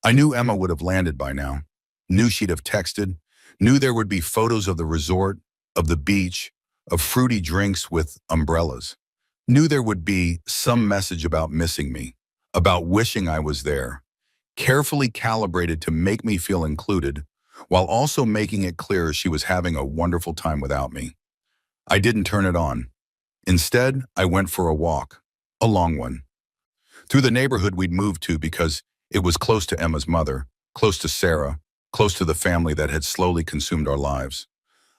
I knew Emma would have landed by now, knew she'd have texted, knew there would be photos of the resort, of the beach, of fruity drinks with umbrellas, knew there would be some message about missing me, about wishing I was there, carefully calibrated to make me feel included, while also making it clear she was having a wonderful time without me. I didn't turn it on. Instead, I went for a walk, a long one, through the neighborhood we'd moved to because it was close to Emma's mother, close to Sarah, close to the family that had slowly consumed our lives.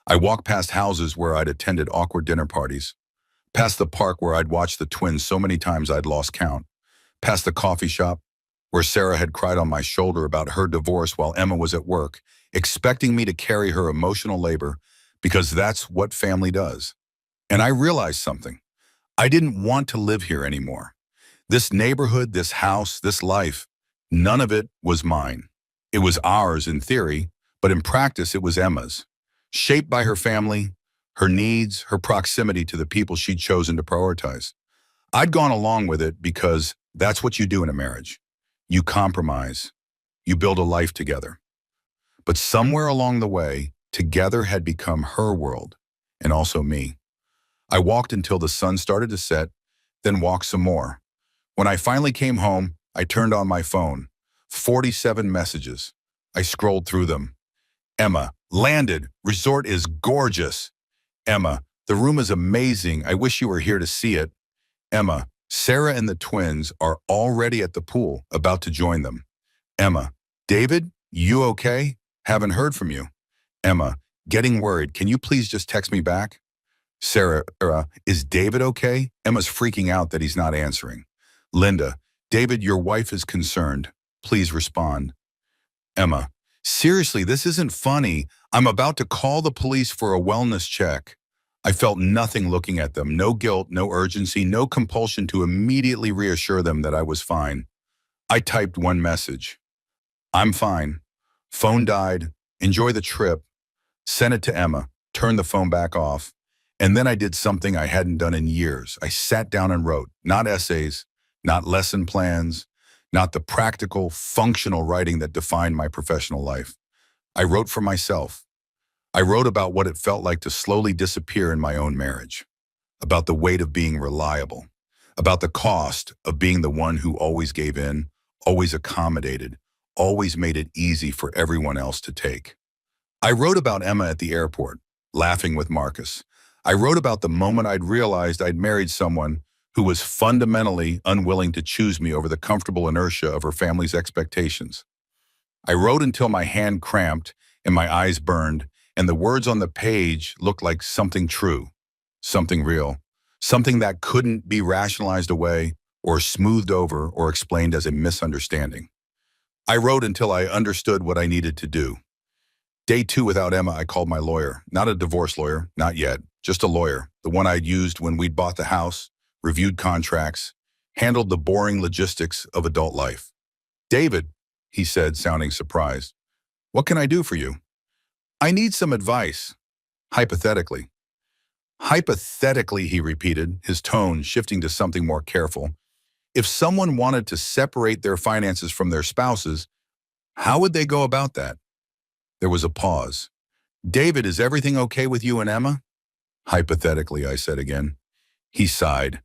I walked past houses where I'd attended awkward dinner parties, past the park where I'd watched the twins so many times I'd lost count, past the coffee shop where Sarah had cried on my shoulder about her divorce while Emma was at work, expecting me to carry her emotional labor because that's what family does. And I realized something. I didn't want to live here anymore. This neighborhood, this house, this life, none of it was mine. It was ours in theory, but in practice it was Emma's. Shaped by her family, her needs, her proximity to the people she'd chosen to prioritize. I'd gone along with it because that's what you do in a marriage. You compromise. You build a life together. But somewhere along the way, together had become her world, and also me. I walked until the sun started to set, then walked some more. When I finally came home, I turned on my phone. 47 messages. I scrolled through them. Emma, landed. Resort is gorgeous. Emma, the room is amazing. I wish you were here to see it. Emma, Sarah and the twins are already at the pool, about to join them. Emma, David, you okay? Haven't heard from you. Emma, getting worried. Can you please just text me back? Sarah, is David okay? Emma's freaking out that he's not answering. Linda, David, your wife is concerned. Please respond. Emma, seriously, this isn't funny. I'm about to call the police for a wellness check. I felt nothing looking at them, no guilt, no urgency, no compulsion to immediately reassure them that I was fine. I typed one message. I'm fine. Phone died. Enjoy the trip. Sent it to Emma. Turned the phone back off. And then I did something I hadn't done in years. I sat down and wrote, not essays, not lesson plans, not the practical, functional writing that defined my professional life. I wrote for myself. I wrote about what it felt like to slowly disappear in my own marriage, about the weight of being reliable, about the cost of being the one who always gave in, always accommodated, always made it easy for everyone else to take. I wrote about Emma at the airport, laughing with Marcus. I wrote about the moment I'd realized I'd married someone who was fundamentally unwilling to choose me over the comfortable inertia of her family's expectations. I wrote until my hand cramped and my eyes burned, and the words on the page looked like something true, something real, something that couldn't be rationalized away or smoothed over or explained as a misunderstanding. I wrote until I understood what I needed to do. Day 2 without Emma, I called my lawyer. Not a divorce lawyer, not yet, just a lawyer, the one I'd used when we'd bought the house, reviewed contracts, handled the boring logistics of adult life. David, he said, sounding surprised, what can I do for you? I need some advice. Hypothetically. Hypothetically, he repeated, his tone shifting to something more careful. If someone wanted to separate their finances from their spouses, how would they go about that? There was a pause. David, is everything okay with you and Emma? Hypothetically, I said again. He sighed.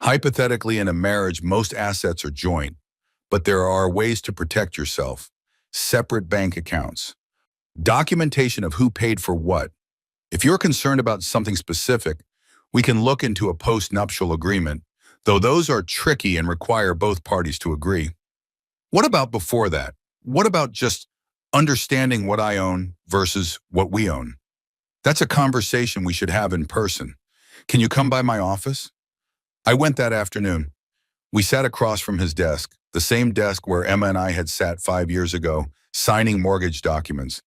Hypothetically, in a marriage, most assets are joint, but there are ways to protect yourself. Separate bank accounts. Documentation of who paid for what. If you're concerned about something specific, we can look into a post-nuptial agreement, though those are tricky and require both parties to agree. What about before that? What about just understanding what I own versus what we own? That's a conversation we should have in person. Can you come by my office? I went that afternoon. We sat across from his desk, the same desk where Emma and I had sat 5 years ago, signing mortgage documents,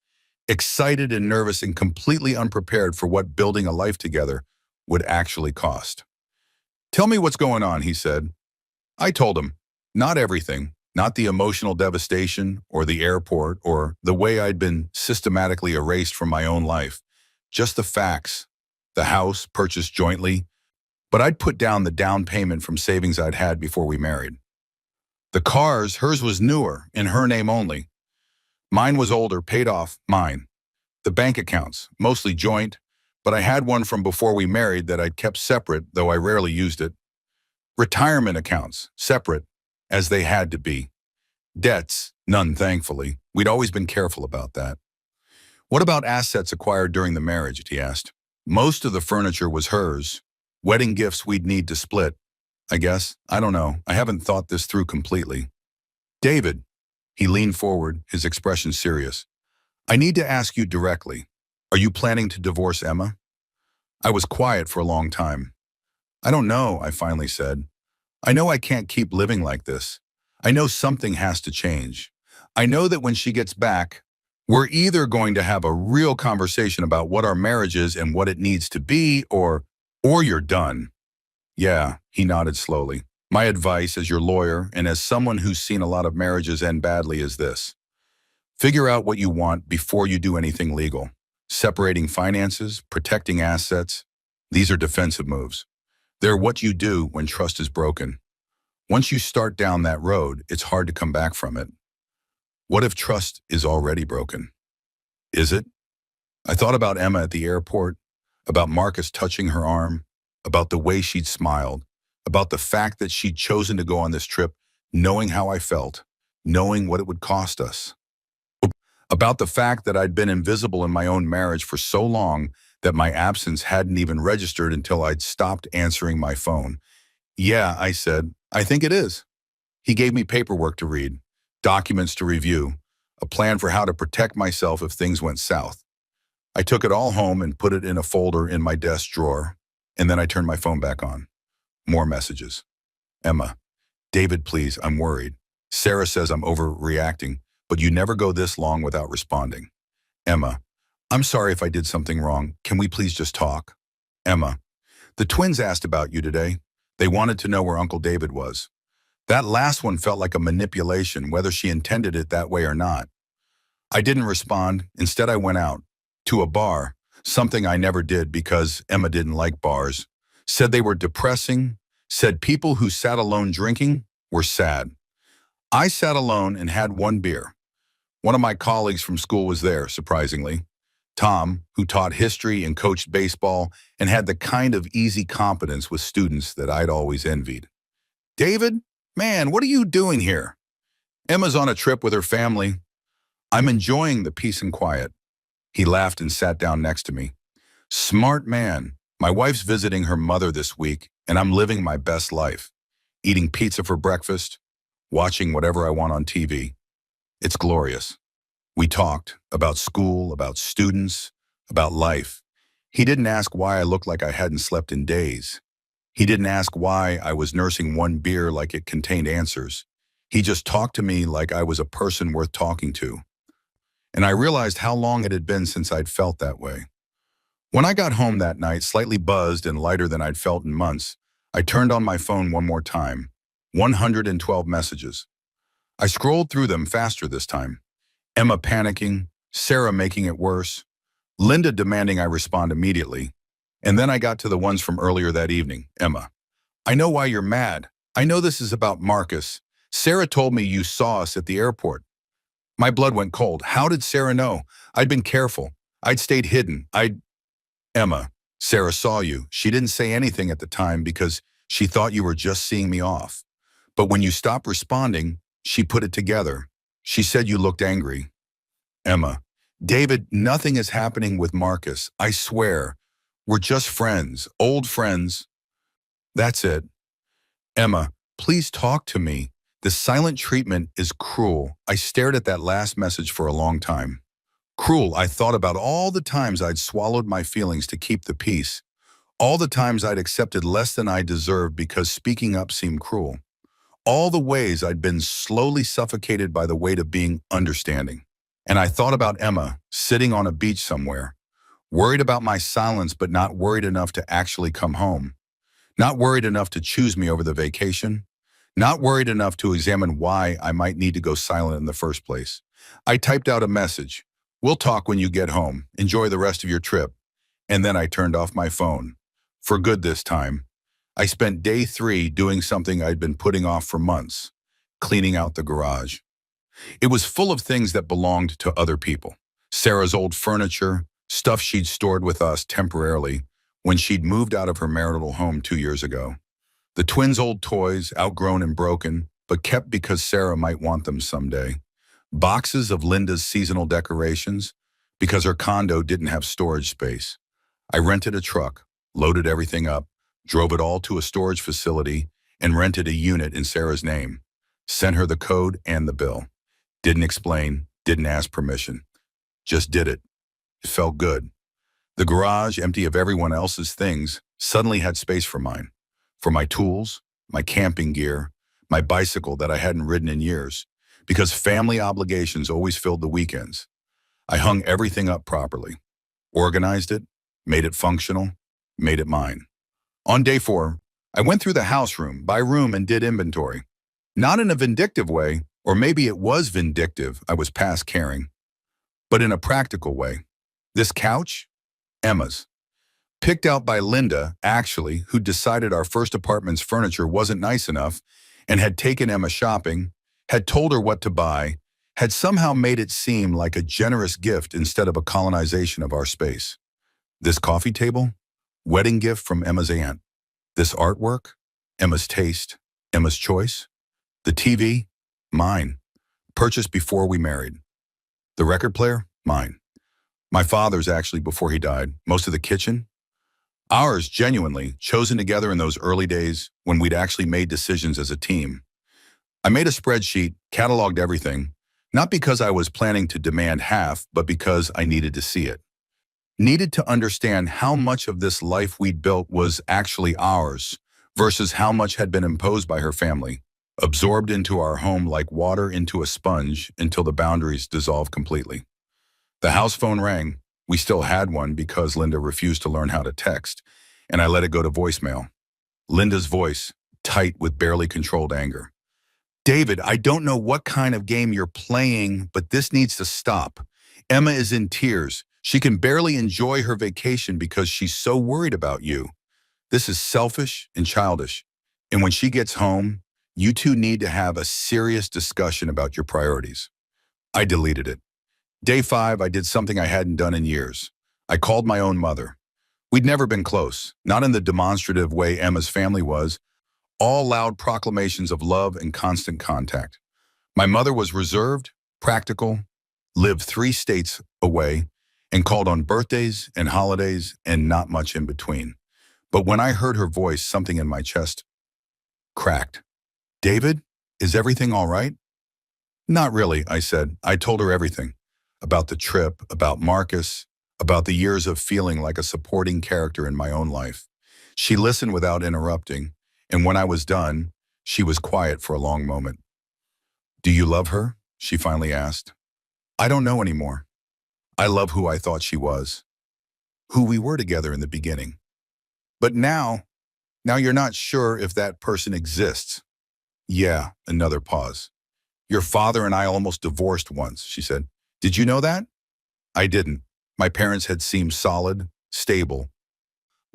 excited and nervous and completely unprepared for what building a life together would actually cost. Tell me what's going on, he said. I told him, not everything, not the emotional devastation or the airport or the way I'd been systematically erased from my own life, just the facts, the house purchased jointly, but I'd put down the down payment from savings I'd had before we married. The cars, hers was newer, in her name only. Mine was older, paid off, mine. The bank accounts, mostly joint, but I had one from before we married that I'd kept separate, though I rarely used it. Retirement accounts, separate, as they had to be. Debts, none thankfully. We'd always been careful about that. What about assets acquired during the marriage, he asked. Most of the furniture was hers. Wedding gifts we'd need to split, I guess. I don't know. I haven't thought this through completely. David, he leaned forward, his expression serious. I need to ask you directly. Are you planning to divorce Emma? I was quiet for a long time. I don't know, I finally said. I know I can't keep living like this. I know something has to change. I know that when she gets back, we're either going to have a real conversation about what our marriage is and what it needs to be, or you're done. Yeah, he nodded slowly. My advice as your lawyer and as someone who's seen a lot of marriages end badly is this. Figure out what you want before you do anything legal. Separating finances, protecting assets, these are defensive moves. They're what you do when trust is broken. Once you start down that road, it's hard to come back from it. What if trust is already broken? Is it? I thought about Emma at the airport, about Marcus touching her arm, about the way she'd smiled, about the fact that she'd chosen to go on this trip knowing how I felt, knowing what it would cost us. About the fact that I'd been invisible in my own marriage for so long that my absence hadn't even registered until I'd stopped answering my phone. Yeah, I said, I think it is. He gave me paperwork to read, documents to review, a plan for how to protect myself if things went south. I took it all home and put it in a folder in my desk drawer, and then I turned my phone back on. More messages. Emma, David, please, I'm worried. Sarah says I'm overreacting, but you never go this long without responding. Emma, I'm sorry if I did something wrong. Can we please just talk? Emma, the twins asked about you today. They wanted to know where Uncle David was. That last one felt like a manipulation, whether she intended it that way or not. I didn't respond. Instead, I went out to a bar, something I never did because Emma didn't like bars, said they were depressing, said people who sat alone drinking were sad. I sat alone and had one beer. One of my colleagues from school was there, surprisingly. Tom, who taught history and coached baseball and had the kind of easy competence with students that I'd always envied. David, man, what are you doing here? Emma's on a trip with her family. I'm enjoying the peace and quiet. He laughed and sat down next to me. Smart man. My wife's visiting her mother this week, and I'm living my best life. Eating pizza for breakfast, watching whatever I want on TV. It's glorious. We talked about school, about students, about life. He didn't ask why I looked like I hadn't slept in days. He didn't ask why I was nursing one beer like it contained answers. He just talked to me like I was a person worth talking to. And I realized how long it had been since I'd felt that way. When I got home that night, slightly buzzed and lighter than I'd felt in months, I turned on my phone one more time. 112 messages. I scrolled through them faster this time. Emma panicking, Sarah making it worse, Linda demanding I respond immediately. And then I got to the ones from earlier that evening. Emma, I know why you're mad. I know this is about Marcus. Sarah told me you saw us at the airport. My blood went cold. How did Sarah know? I'd been careful. I'd stayed hidden. Emma, Sarah saw you. She didn't say anything at the time because she thought you were just seeing me off. But when you stopped responding, she put it together. She said you looked angry. Emma, David, nothing is happening with Marcus. I swear. We're just friends, old friends. That's it. Emma, please talk to me. The silent treatment is cruel. I stared at that last message for a long time. Cruel, I thought about all the times I'd swallowed my feelings to keep the peace. All the times I'd accepted less than I deserved because speaking up seemed cruel. All the ways I'd been slowly suffocated by the weight of being understanding. And I thought about Emma, sitting on a beach somewhere, worried about my silence but not worried enough to actually come home. Not worried enough to choose me over the vacation. Not worried enough to examine why I might need to go silent in the first place. I typed out a message. We'll talk when you get home. Enjoy the rest of your trip. And then I turned off my phone. For good this time. I spent day 3 doing something I'd been putting off for months. Cleaning out the garage. It was full of things that belonged to other people. Sarah's old furniture, stuff she'd stored with us temporarily when she'd moved out of her marital home 2 years ago. The twins' old toys, outgrown and broken, but kept because Sarah might want them someday. Boxes of Linda's seasonal decorations, because her condo didn't have storage space. I rented a truck, loaded everything up, drove it all to a storage facility, and rented a unit in Sarah's name. Sent her the code and the bill. Didn't explain, didn't ask permission. Just did it. It felt good. The garage, empty of everyone else's things, suddenly had space for mine. For my tools, my camping gear, my bicycle that I hadn't ridden in years, because family obligations always filled the weekends. I hung everything up properly, organized it, made it functional, made it mine. On day 4, I went through the house room by room and did inventory. Not in a vindictive way, or maybe it was vindictive, I was past caring, but in a practical way. This couch? Emma's. Picked out by Linda, actually, who decided our first apartment's furniture wasn't nice enough and had taken Emma shopping, had told her what to buy, had somehow made it seem like a generous gift instead of a colonization of our space. This coffee table? Wedding gift from Emma's aunt. This artwork? Emma's taste. Emma's choice. The TV? Mine. Purchased before we married. The record player? Mine. My father's actually before he died. Most of the kitchen? Ours, genuinely, chosen together in those early days when we'd actually made decisions as a team. I made a spreadsheet, cataloged everything, not because I was planning to demand half, but because I needed to see it. Needed to understand how much of this life we'd built was actually ours versus how much had been imposed by her family, absorbed into our home like water into a sponge until the boundaries dissolved completely. The house phone rang. We still had one because Linda refused to learn how to text, and I let it go to voicemail. Linda's voice, tight with barely controlled anger. David, I don't know what kind of game you're playing, but this needs to stop. Emma is in tears. She can barely enjoy her vacation because she's so worried about you. This is selfish and childish. And when she gets home, you two need to have a serious discussion about your priorities. I deleted it. Day 5, I did something I hadn't done in years. I called my own mother. We'd never been close, not in the demonstrative way Emma's family was, all loud proclamations of love and constant contact. My mother was reserved, practical, lived 3 states away, and called on birthdays and holidays and not much in between. But when I heard her voice, something in my chest cracked. David, is everything all right? Not really, I said. I told her everything. About the trip, about Marcus, about the years of feeling like a supporting character in my own life. She listened without interrupting, and when I was done, she was quiet for a long moment. Do you love her? She finally asked. I don't know anymore. I love who I thought she was, who we were together in the beginning. But now you're not sure if that person exists. Yeah, another pause. Your father and I almost divorced once, she said. Did you know that? I didn't. My parents had seemed solid, stable,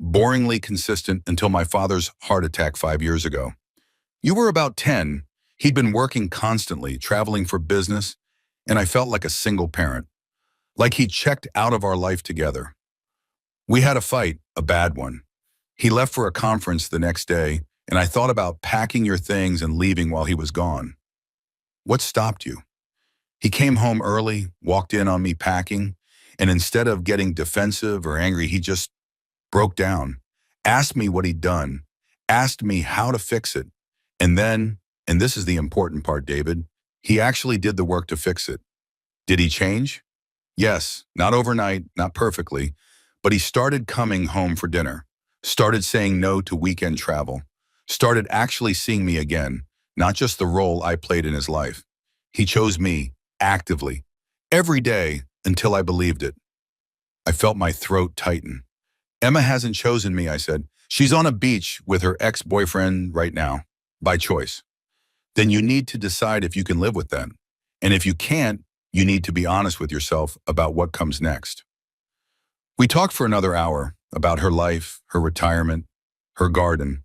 boringly consistent until my father's heart attack 5 years ago. You were about 10. He'd been working constantly, traveling for business, and I felt like a single parent, like he'd checked out of our life together. We had a fight, a bad one. He left for a conference the next day, and I thought about packing your things and leaving while he was gone. What stopped you? He came home early, walked in on me packing, and instead of getting defensive or angry, he just broke down, asked me what he'd done, asked me how to fix it. And then, and this is the important part, David, he actually did the work to fix it. Did he change? Yes, not overnight, not perfectly, but he started coming home for dinner, started saying no to weekend travel, started actually seeing me again, not just the role I played in his life. He chose me, actively, every day until I believed it. I felt my throat tighten. Emma hasn't chosen me, I said. She's on a beach with her ex-boyfriend right now, by choice. Then you need to decide if you can live with that. And if you can't, you need to be honest with yourself about what comes next. We talked for another hour about her life, her retirement, her garden.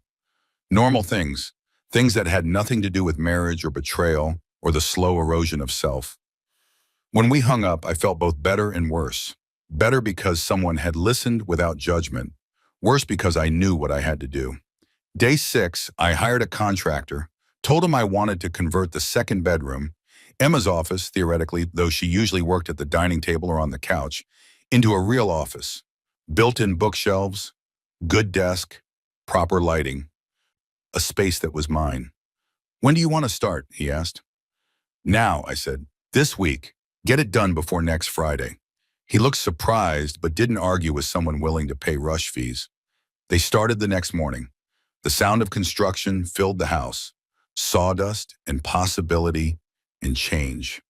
Normal things, things that had nothing to do with marriage or betrayal or the slow erosion of self. When we hung up, I felt both better and worse. Better because someone had listened without judgment. Worse because I knew what I had to do. Day 6, I hired a contractor, told him I wanted to convert the second bedroom, Emma's office, theoretically, though she usually worked at the dining table or on the couch, into a real office. Built-in bookshelves, good desk, proper lighting. A space that was mine. When do you want to start? He asked. Now, I said. This week. Get it done before next Friday. He looked surprised, but didn't argue with someone willing to pay rush fees. They started the next morning. The sound of construction filled the house. Sawdust and possibility and change.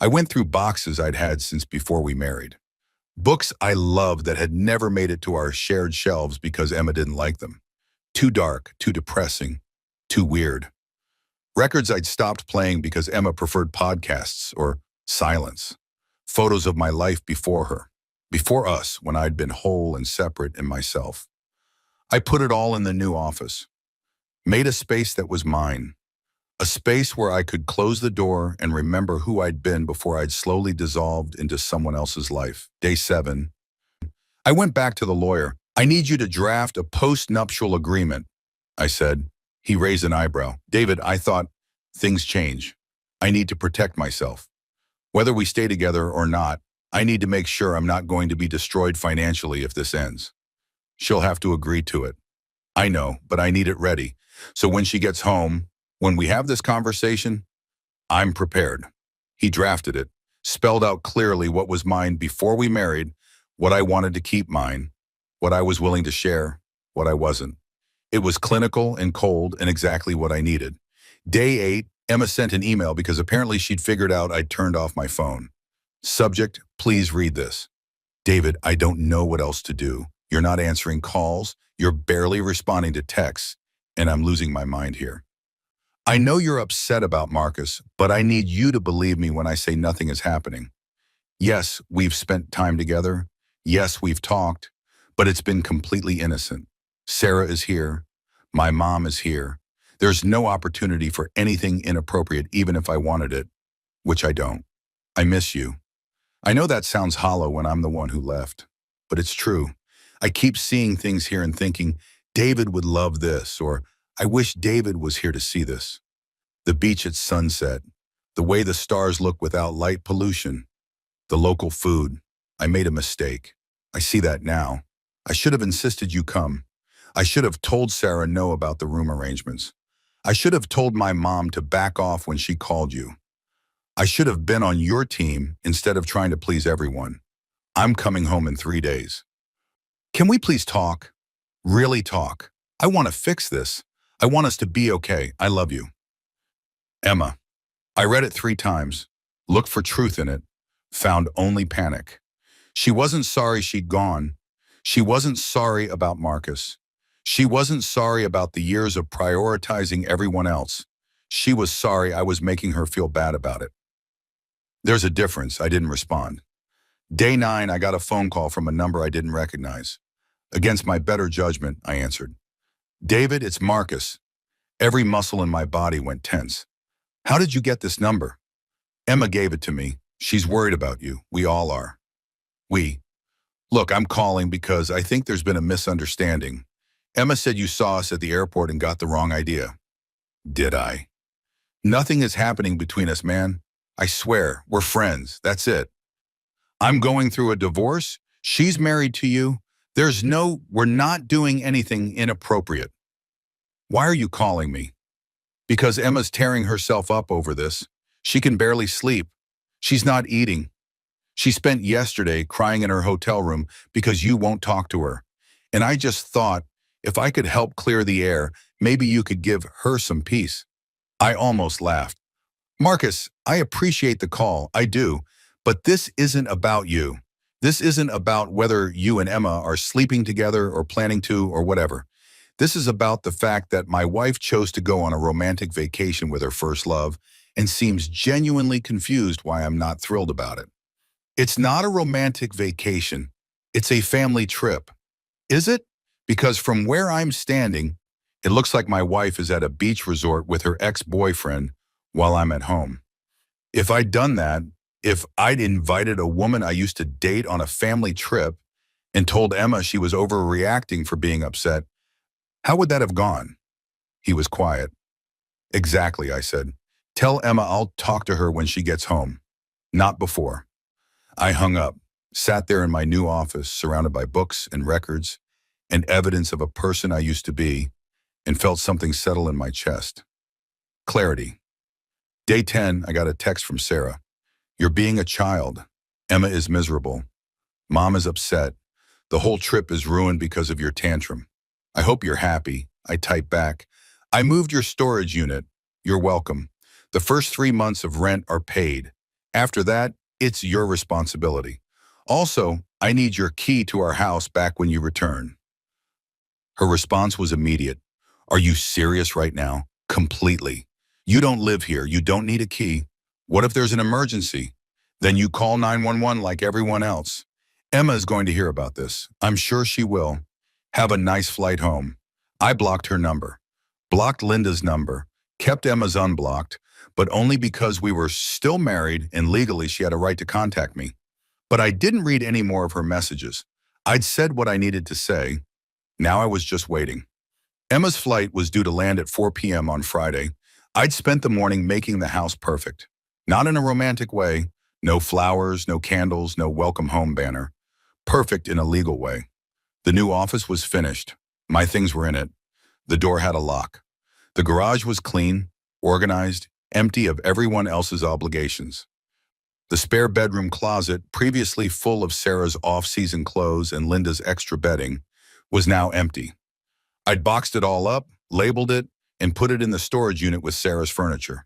I went through boxes I'd had since before we married. Books I loved that had never made it to our shared shelves because Emma didn't like them. Too dark, too depressing, too weird. Records I'd stopped playing because Emma preferred podcasts or silence. Photos of my life before her, before us, when I'd been whole and separate in myself. I put it all in the new office. Made a space that was mine. A space where I could close the door and remember who I'd been before I'd slowly dissolved into someone else's life. Day 7. I went back to the lawyer. I need you to draft a post-nuptial agreement, I said. He raised an eyebrow. David, I thought, things change. I need to protect myself. Whether we stay together or not, I need to make sure I'm not going to be destroyed financially if this ends. She'll have to agree to it. I know, but I need it ready. So when she gets home, when we have this conversation, I'm prepared. He drafted it, spelled out clearly what was mine before we married, what I wanted to keep mine, what I was willing to share, what I wasn't. It was clinical and cold and exactly what I needed. Day 8, Emma sent an email because apparently she'd figured out I'd turned off my phone. Subject, please read this. David, I don't know what else to do. You're not answering calls. You're barely responding to texts, and I'm losing my mind here. I know you're upset about Marcus, but I need you to believe me when I say nothing is happening. Yes, we've spent time together. Yes, we've talked, but it's been completely innocent. Sarah is here. My mom is here. There's no opportunity for anything inappropriate, even if I wanted it, which I don't. I miss you. I know that sounds hollow when I'm the one who left, but it's true. I keep seeing things here and thinking, David would love this, or I wish David was here to see this. The beach at sunset, the way the stars look without light pollution, the local food. I made a mistake. I see that now. I should have insisted you come. I should have told Sarah no about the room arrangements. I should have told my mom to back off when she called you. I should have been on your team instead of trying to please everyone. I'm coming home in 3 days. Can we please talk? Really talk. I want to fix this. I want us to be okay. I love you. Emma. I read it 3 times, looked for truth in it, found only panic. She wasn't sorry she'd gone. She wasn't sorry about Marcus. She wasn't sorry about the years of prioritizing everyone else. She was sorry I was making her feel bad about it. There's a difference. I didn't respond. Day 9, I got a phone call from a number I didn't recognize. Against my better judgment, I answered. David, it's Marcus. Every muscle in my body went tense. How did you get this number? Emma gave it to me. She's worried about you. We all are. We. Look, I'm calling because I think there's been a misunderstanding. Emma said you saw us at the airport and got the wrong idea. Did I? Nothing is happening between us, man. I swear, we're friends. That's it. I'm going through a divorce. She's married to you. We're not doing anything inappropriate. Why are you calling me? Because Emma's tearing herself up over this. She can barely sleep. She's not eating. She spent yesterday crying in her hotel room because you won't talk to her. And I just thought, if I could help clear the air, maybe you could give her some peace. I almost laughed. Marcus, I appreciate the call, I do, but this isn't about you. This isn't about whether you and Emma are sleeping together or planning to or whatever. This is about the fact that my wife chose to go on a romantic vacation with her first love and seems genuinely confused why I'm not thrilled about it. It's not a romantic vacation. It's a family trip. Is it? Because from where I'm standing, it looks like my wife is at a beach resort with her ex-boyfriend while I'm at home. If I'd done that, if I'd invited a woman I used to date on a family trip and told Emma she was overreacting for being upset, how would that have gone? He was quiet. Exactly, I said. Tell Emma I'll talk to her when she gets home. Not before. I hung up, sat there in my new office surrounded by books and records and evidence of a person I used to be, and felt something settle in my chest. Clarity. Day 10, I got a text from Sarah. You're being a child. Emma is miserable. Mom is upset. The whole trip is ruined because of your tantrum. I hope you're happy. I typed back. I moved your storage unit. You're welcome. The first 3 months of rent are paid. After that, it's your responsibility. Also, I need your key to our house back when you return. Her response was immediate. Are you serious right now? Completely. You don't live here. You don't need a key. What if there's an emergency? Then you call 911 like everyone else. Emma is going to hear about this. I'm sure she will. Have a nice flight home. I blocked her number. Blocked Linda's number. Kept Emma's unblocked, but only because we were still married and legally she had a right to contact me. But I didn't read any more of her messages. I'd said what I needed to say. Now I was just waiting. Emma's flight was due to land at 4 p.m. on Friday. I'd spent the morning making the house perfect. Not in a romantic way. No flowers, no candles, no welcome home banner. Perfect in a legal way. The new office was finished. My things were in it. The door had a lock. The garage was clean, organized, empty of everyone else's obligations. The spare bedroom closet, previously full of Sarah's off-season clothes and Linda's extra bedding, was now empty. I'd boxed it all up, labeled it, and put it in the storage unit with Sarah's furniture.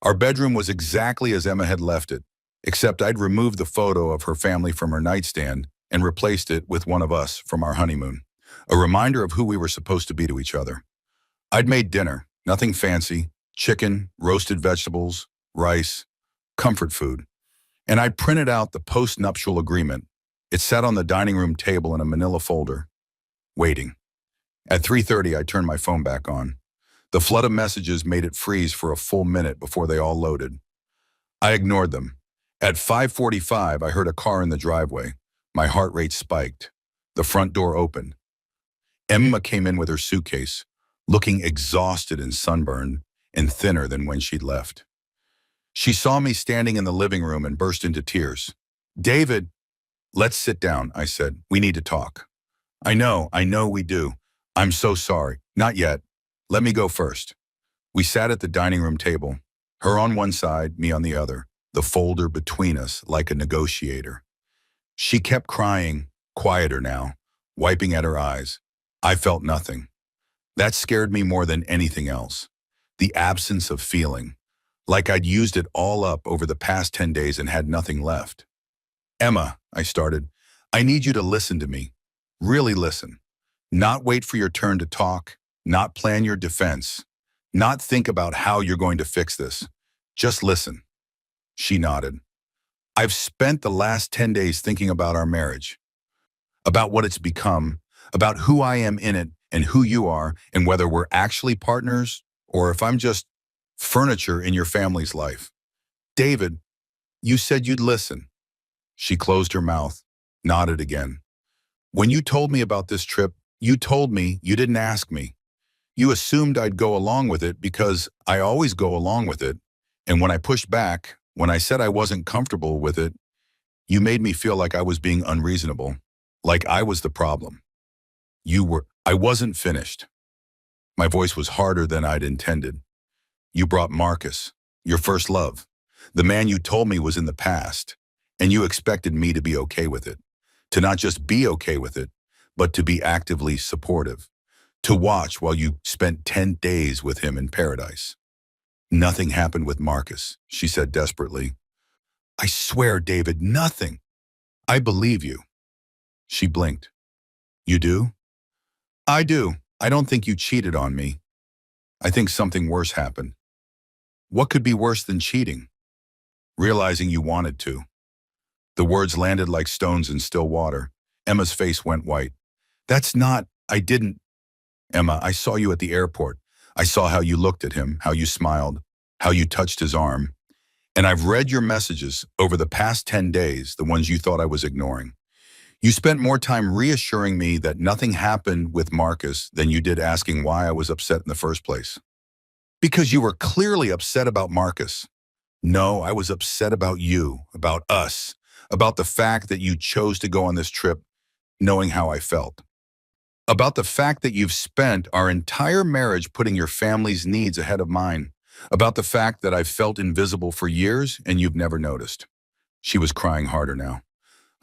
Our bedroom was exactly as Emma had left it, except I'd removed the photo of her family from her nightstand and replaced it with one of us from our honeymoon, a reminder of who we were supposed to be to each other. I'd made dinner, nothing fancy, chicken, roasted vegetables, rice, comfort food. And I'd printed out the post-nuptial agreement. It sat on the dining room table in a manila folder, waiting. At 3:30, I turned my phone back on. The flood of messages made it freeze for a full minute before they all loaded. I ignored them. At 5:45, I heard a car in the driveway. My heart rate spiked. The front door opened. Emma came in with her suitcase, looking exhausted and sunburned and thinner than when she'd left. She saw me standing in the living room and burst into tears. David, let's sit down, I said. We need to talk. I know we do. I'm so sorry. Not yet. Let me go first. We sat at the dining room table, her on one side, me on the other, the folder between us like a negotiator. She kept crying, quieter now, wiping at her eyes. I felt nothing. That scared me more than anything else. The absence of feeling, like I'd used it all up over the past 10 days and had nothing left. Emma, I started, I need you to listen to me. Really listen. Not wait for your turn to talk, not plan your defense, not think about how you're going to fix this. Just listen. She nodded. I've spent the last 10 days thinking about our marriage, about what it's become, about who I am in it and who you are and whether we're actually partners or if I'm just furniture in your family's life. David, you said you'd listen. She closed her mouth, nodded again. When you told me about this trip, you told me you didn't ask me. You assumed I'd go along with it because I always go along with it. And when I pushed back, when I said I wasn't comfortable with it, you made me feel like I was being unreasonable, like I was the problem. I wasn't finished. My voice was harder than I'd intended. You brought Marcus, your first love, the man you told me was in the past, and you expected me to be okay with it, to not just be okay with it, but to be actively supportive, to watch while you spent 10 days with him in paradise. Nothing happened with Marcus, she said desperately. I swear, David, nothing. I believe you. She blinked. You do? I do. I don't think you cheated on me. I think something worse happened. What could be worse than cheating? Realizing you wanted to. The words landed like stones in still water. Emma's face went white. I didn't. Emma, I saw you at the airport. I saw how you looked at him, how you smiled, how you touched his arm. And I've read your messages over the past 10 days, the ones you thought I was ignoring. You spent more time reassuring me that nothing happened with Marcus than you did asking why I was upset in the first place. Because you were clearly upset about Marcus. No, I was upset about you, about us, about the fact that you chose to go on this trip knowing how I felt. About the fact that you've spent our entire marriage putting your family's needs ahead of mine. About the fact that I've felt invisible for years and you've never noticed. She was crying harder now.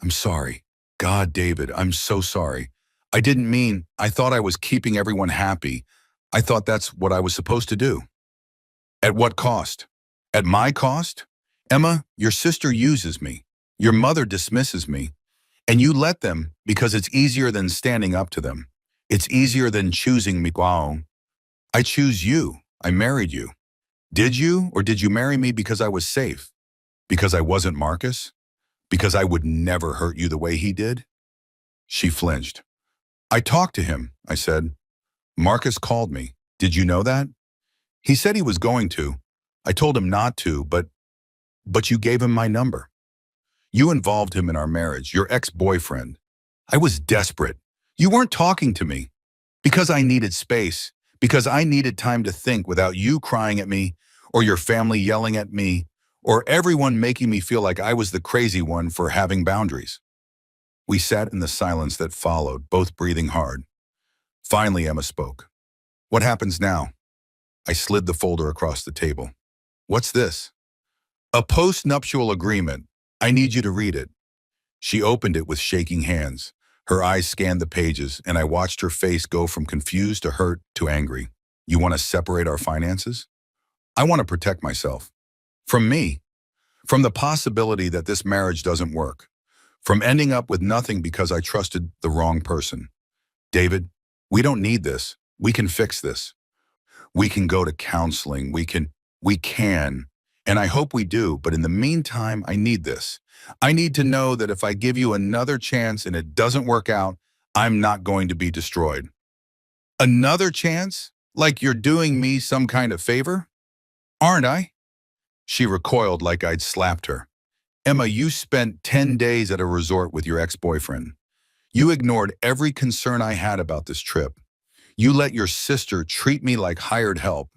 I'm sorry. God, David, I'm so sorry. I thought I was keeping everyone happy. I thought that's what I was supposed to do. At what cost? At my cost? Emma, your sister uses me. Your mother dismisses me. And you let them because it's easier than standing up to them. It's easier than choosing me. Wow. I choose you. I married you. Did you, or did you marry me because I was safe? Because I wasn't Marcus? Because I would never hurt you the way he did? She flinched. I talked to him, I said. Marcus called me. Did you know that? He said he was going to. I told him not to, but you gave him my number. You involved him in our marriage, your ex-boyfriend. I was desperate. You weren't talking to me. Because I needed space. Because I needed time to think without you crying at me, or your family yelling at me, or everyone making me feel like I was the crazy one for having boundaries. We sat in the silence that followed, both breathing hard. Finally, Emma spoke. What happens now? I slid the folder across the table. What's this? A post-nuptial agreement. I need you to read it. She opened it with shaking hands. Her eyes scanned the pages, and I watched her face go from confused to hurt to angry. You want to separate our finances? I want to protect myself. From me. From the possibility that this marriage doesn't work. From ending up with nothing because I trusted the wrong person. David, we don't need this. We can fix this. We can go to counseling. We can. And I hope we do, but in the meantime, I need this. I need to know that if I give you another chance and it doesn't work out, I'm not going to be destroyed. Another chance? Like you're doing me some kind of favor? Aren't I? She recoiled like I'd slapped her. Emma, you spent 10 days at a resort with your ex-boyfriend. You ignored every concern I had about this trip. You let your sister treat me like hired help,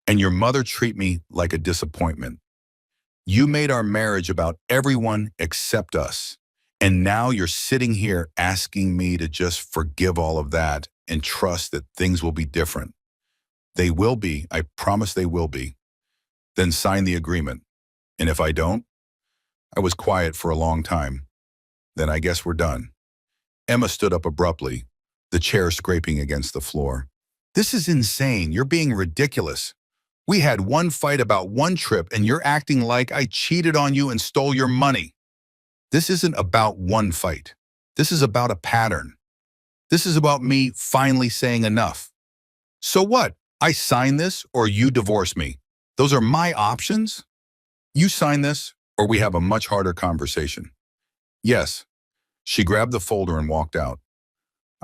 and your mother treat me like a disappointment. You made our marriage about everyone except us. And now you're sitting here asking me to just forgive all of that and trust that things will be different. They will be. I promise they will be. Then sign the agreement. And if I don't, I was quiet for a long time. Then I guess we're done. Emma stood up abruptly, the chair scraping against the floor. This is insane. You're being ridiculous. We had one fight about one trip and you're acting like I cheated on you and stole your money. This isn't about one fight. This is about a pattern. This is about me finally saying enough. So what? I sign this or you divorce me. Those are my options? You sign this or we have a much harder conversation. Yes. She grabbed the folder and walked out.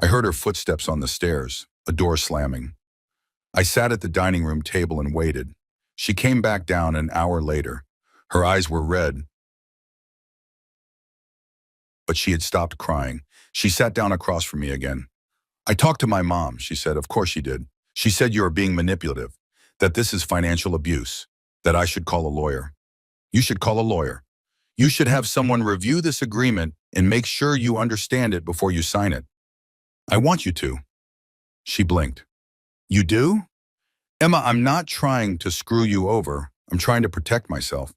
I heard her footsteps on the stairs, a door slamming. I sat at the dining room table and waited. She came back down an hour later. Her eyes were red, but she had stopped crying. She sat down across from me again. I talked to my mom, she said. Of course she did. She said you are being manipulative, that this is financial abuse, that I should call a lawyer. You should call a lawyer. You should have someone review this agreement and make sure you understand it before you sign it. I want you to. She blinked. You do? Emma, I'm not trying to screw you over. I'm trying to protect myself.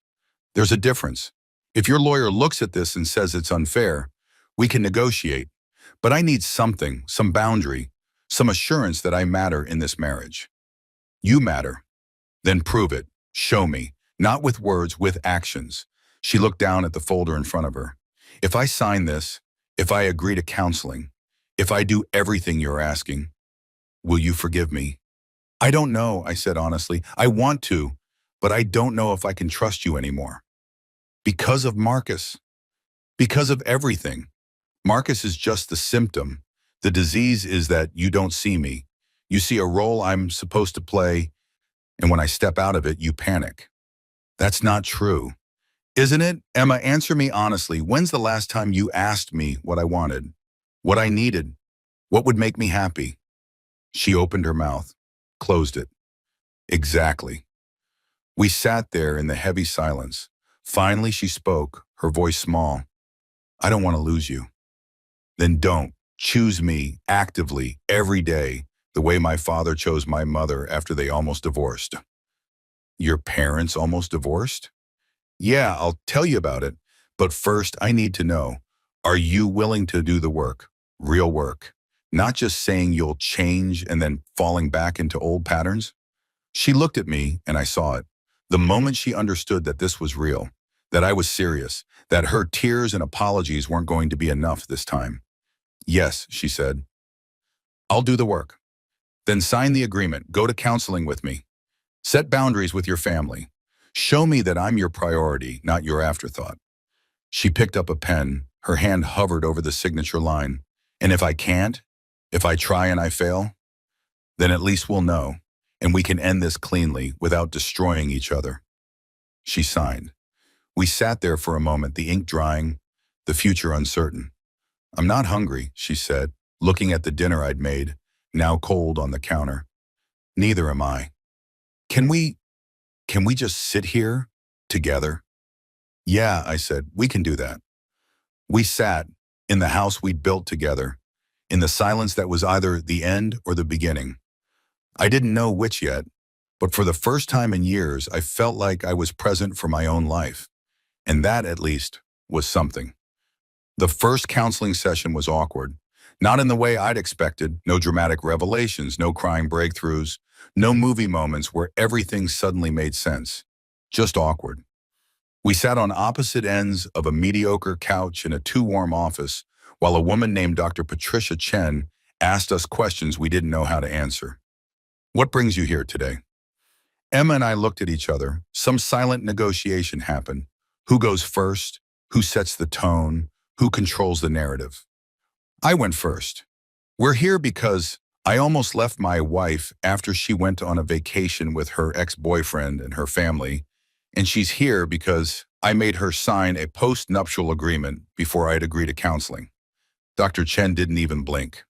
There's a difference. If your lawyer looks at this and says it's unfair, we can negotiate. But I need something, some boundary, some assurance that I matter in this marriage. You matter. Then prove it. Show me. Not with words, with actions. She looked down at the folder in front of her. If I sign this, if I agree to counseling, if I do everything you're asking, will you forgive me? I don't know, I said honestly. I want to, but I don't know if I can trust you anymore. Because of Marcus. Because of everything. Marcus is just the symptom. The disease is that you don't see me. You see a role I'm supposed to play, and when I step out of it, you panic. That's not true. Isn't it? Emma, answer me honestly. When's the last time you asked me what I wanted? What I needed? What would make me happy? She opened her mouth, closed it. Exactly. We sat there in the heavy silence. Finally, she spoke, her voice small. I don't want to lose you. Then don't. Choose me actively every day, the way my father chose my mother after they almost divorced. Your parents almost divorced? Yeah, I'll tell you about it. But first, I need to know, are you willing to do the work? Real work. Not just saying you'll change and then falling back into old patterns? She looked at me and I saw it. The moment she understood that this was real, that I was serious, that her tears and apologies weren't going to be enough this time. Yes, she said. I'll do the work. Then sign the agreement. Go to counseling with me. Set boundaries with your family. Show me that I'm your priority, not your afterthought. She picked up a pen. Her hand hovered over the signature line. And if I can't, if I try and I fail, then at least we'll know, and we can end this cleanly without destroying each other. She signed. We sat there for a moment, the ink drying, the future uncertain. I'm not hungry, she said, looking at the dinner I'd made, now cold on the counter. Neither am I. Can we just sit here together? Yeah, I said, we can do that. We sat in the house we'd built together, in the silence that was either the end or the beginning. I didn't know which yet, but for the first time in years, I felt like I was present for my own life. And that, at least, was something. The first counseling session was awkward. Not in the way I'd expected, no dramatic revelations, no crying breakthroughs, no movie moments where everything suddenly made sense. Just awkward. We sat on opposite ends of a mediocre couch in a too-warm office while a woman named Dr. Patricia Chen asked us questions we didn't know how to answer. What brings you here today? Emma and I looked at each other. Some silent negotiation happened. Who goes first? Who sets the tone? Who controls the narrative? I went first. We're here because I almost left my wife after she went on a vacation with her ex-boyfriend and her family, and she's here because I made her sign a post-nuptial agreement before I'd agree to counseling. Dr. Chen didn't even blink.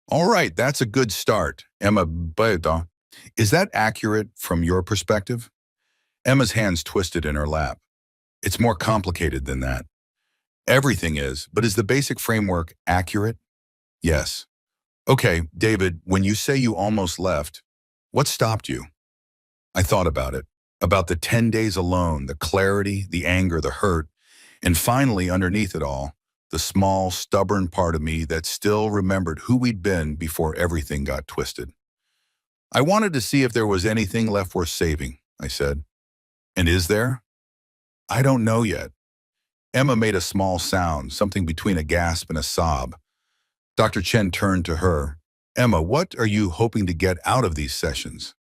All right, that's a good start, Emma. Is that accurate from your perspective? Emma's hands twisted in her lap. It's more complicated than that. Everything is, but is the basic framework accurate? Yes. Okay, David, when you say you almost left, what stopped you? I thought about it, about the 10 days alone, the clarity, the anger, the hurt, and finally, underneath it all, the small, stubborn part of me that still remembered who we'd been before everything got twisted. I wanted to see if there was anything left worth saving, I said. And is there? I don't know yet. Emma made a small sound, something between a gasp and a sob. Dr. Chen turned to her. Emma, what are you hoping to get out of these sessions?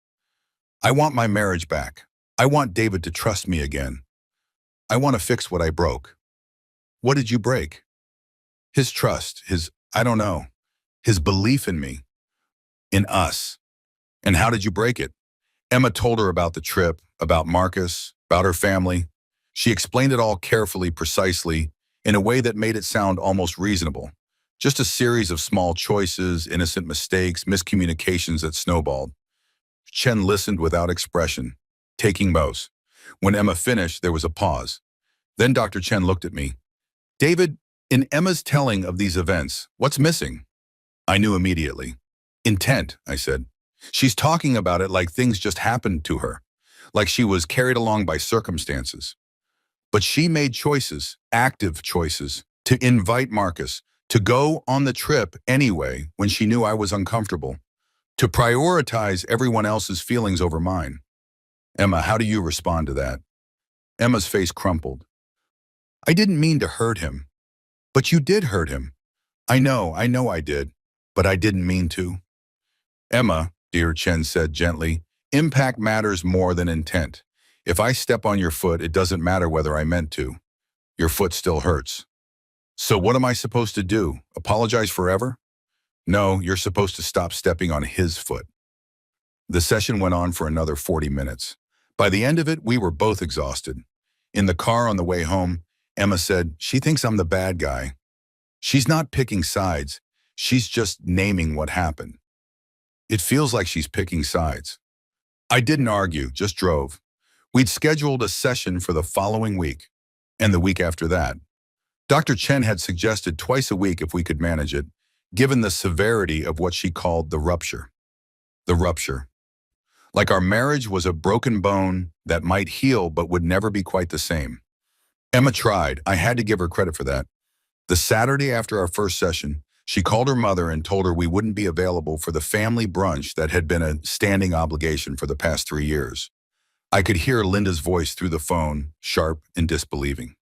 I want my marriage back. I want David to trust me again. I want to fix what I broke. What did you break? His trust, I don't know, his belief in me, in us. And how did you break it? Emma told her about the trip, about Marcus, about her family. She explained it all carefully, precisely, in a way that made it sound almost reasonable. Just a series of small choices, innocent mistakes, miscommunications that snowballed. Chen listened without expression, taking notes. When Emma finished, there was a pause. Then Dr. Chen looked at me. David, in Emma's telling of these events, what's missing? I knew immediately. Intent, I said. She's talking about it like things just happened to her, like she was carried along by circumstances. But she made choices, active choices, to invite Marcus, to go on the trip anyway when she knew I was uncomfortable, to prioritize everyone else's feelings over mine. Emma, how do you respond to that? Emma's face crumpled. I didn't mean to hurt him. But you did hurt him. I know I did, but I didn't mean to. Emma, dear, Chen said gently, impact matters more than intent. If I step on your foot, it doesn't matter whether I meant to. Your foot still hurts. So what am I supposed to do? Apologize forever? No, you're supposed to stop stepping on his foot. The session went on for another 40 minutes. By the end of it, we were both exhausted. In the car on the way home, Emma said, she thinks I'm the bad guy. She's not picking sides. She's just naming what happened. It feels like she's picking sides. I didn't argue, just drove. We'd scheduled a session for the following week, and the week after that. Dr. Chen had suggested twice a week if we could manage it, given the severity of what she called the rupture. The rupture. Like our marriage was a broken bone that might heal but would never be quite the same. Emma tried. I had to give her credit for that. The Saturday after our first session, she called her mother and told her we wouldn't be available for the family brunch that had been a standing obligation for the past 3 years. I could hear Linda's voice through the phone, sharp and disbelieving.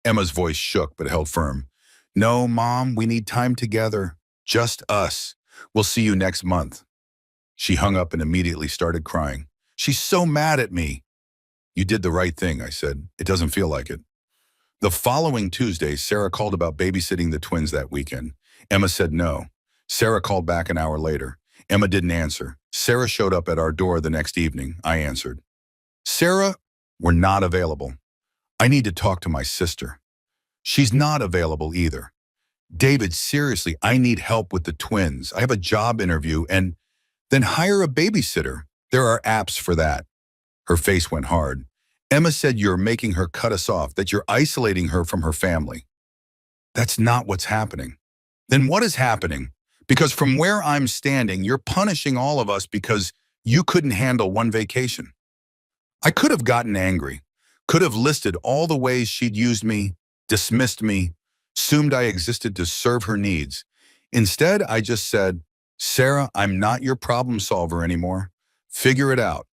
Emma's voice shook but held firm. No, Mom, we need time together. Just us. We'll see you next month. She hung up and immediately started crying. She's so mad at me. You did the right thing, I said. It doesn't feel like it. The following Tuesday, Sarah called about babysitting the twins that weekend. Emma said no. Sarah called back an hour later. Emma didn't answer. Sarah showed up at our door the next evening. I answered. Sarah, we're not available. I need to talk to my sister. She's not available either. David, seriously, I need help with the twins. I have a job interview and then hire a babysitter. There are apps for that. Her face went hard. Emma said you're making her cut us off, that you're isolating her from her family. That's not what's happening. Then what is happening? Because from where I'm standing, you're punishing all of us because you couldn't handle one vacation. I could have gotten angry, could have listed all the ways she'd used me, dismissed me, assumed I existed to serve her needs. Instead, I just said, Sarah, I'm not your problem solver anymore. Figure it out.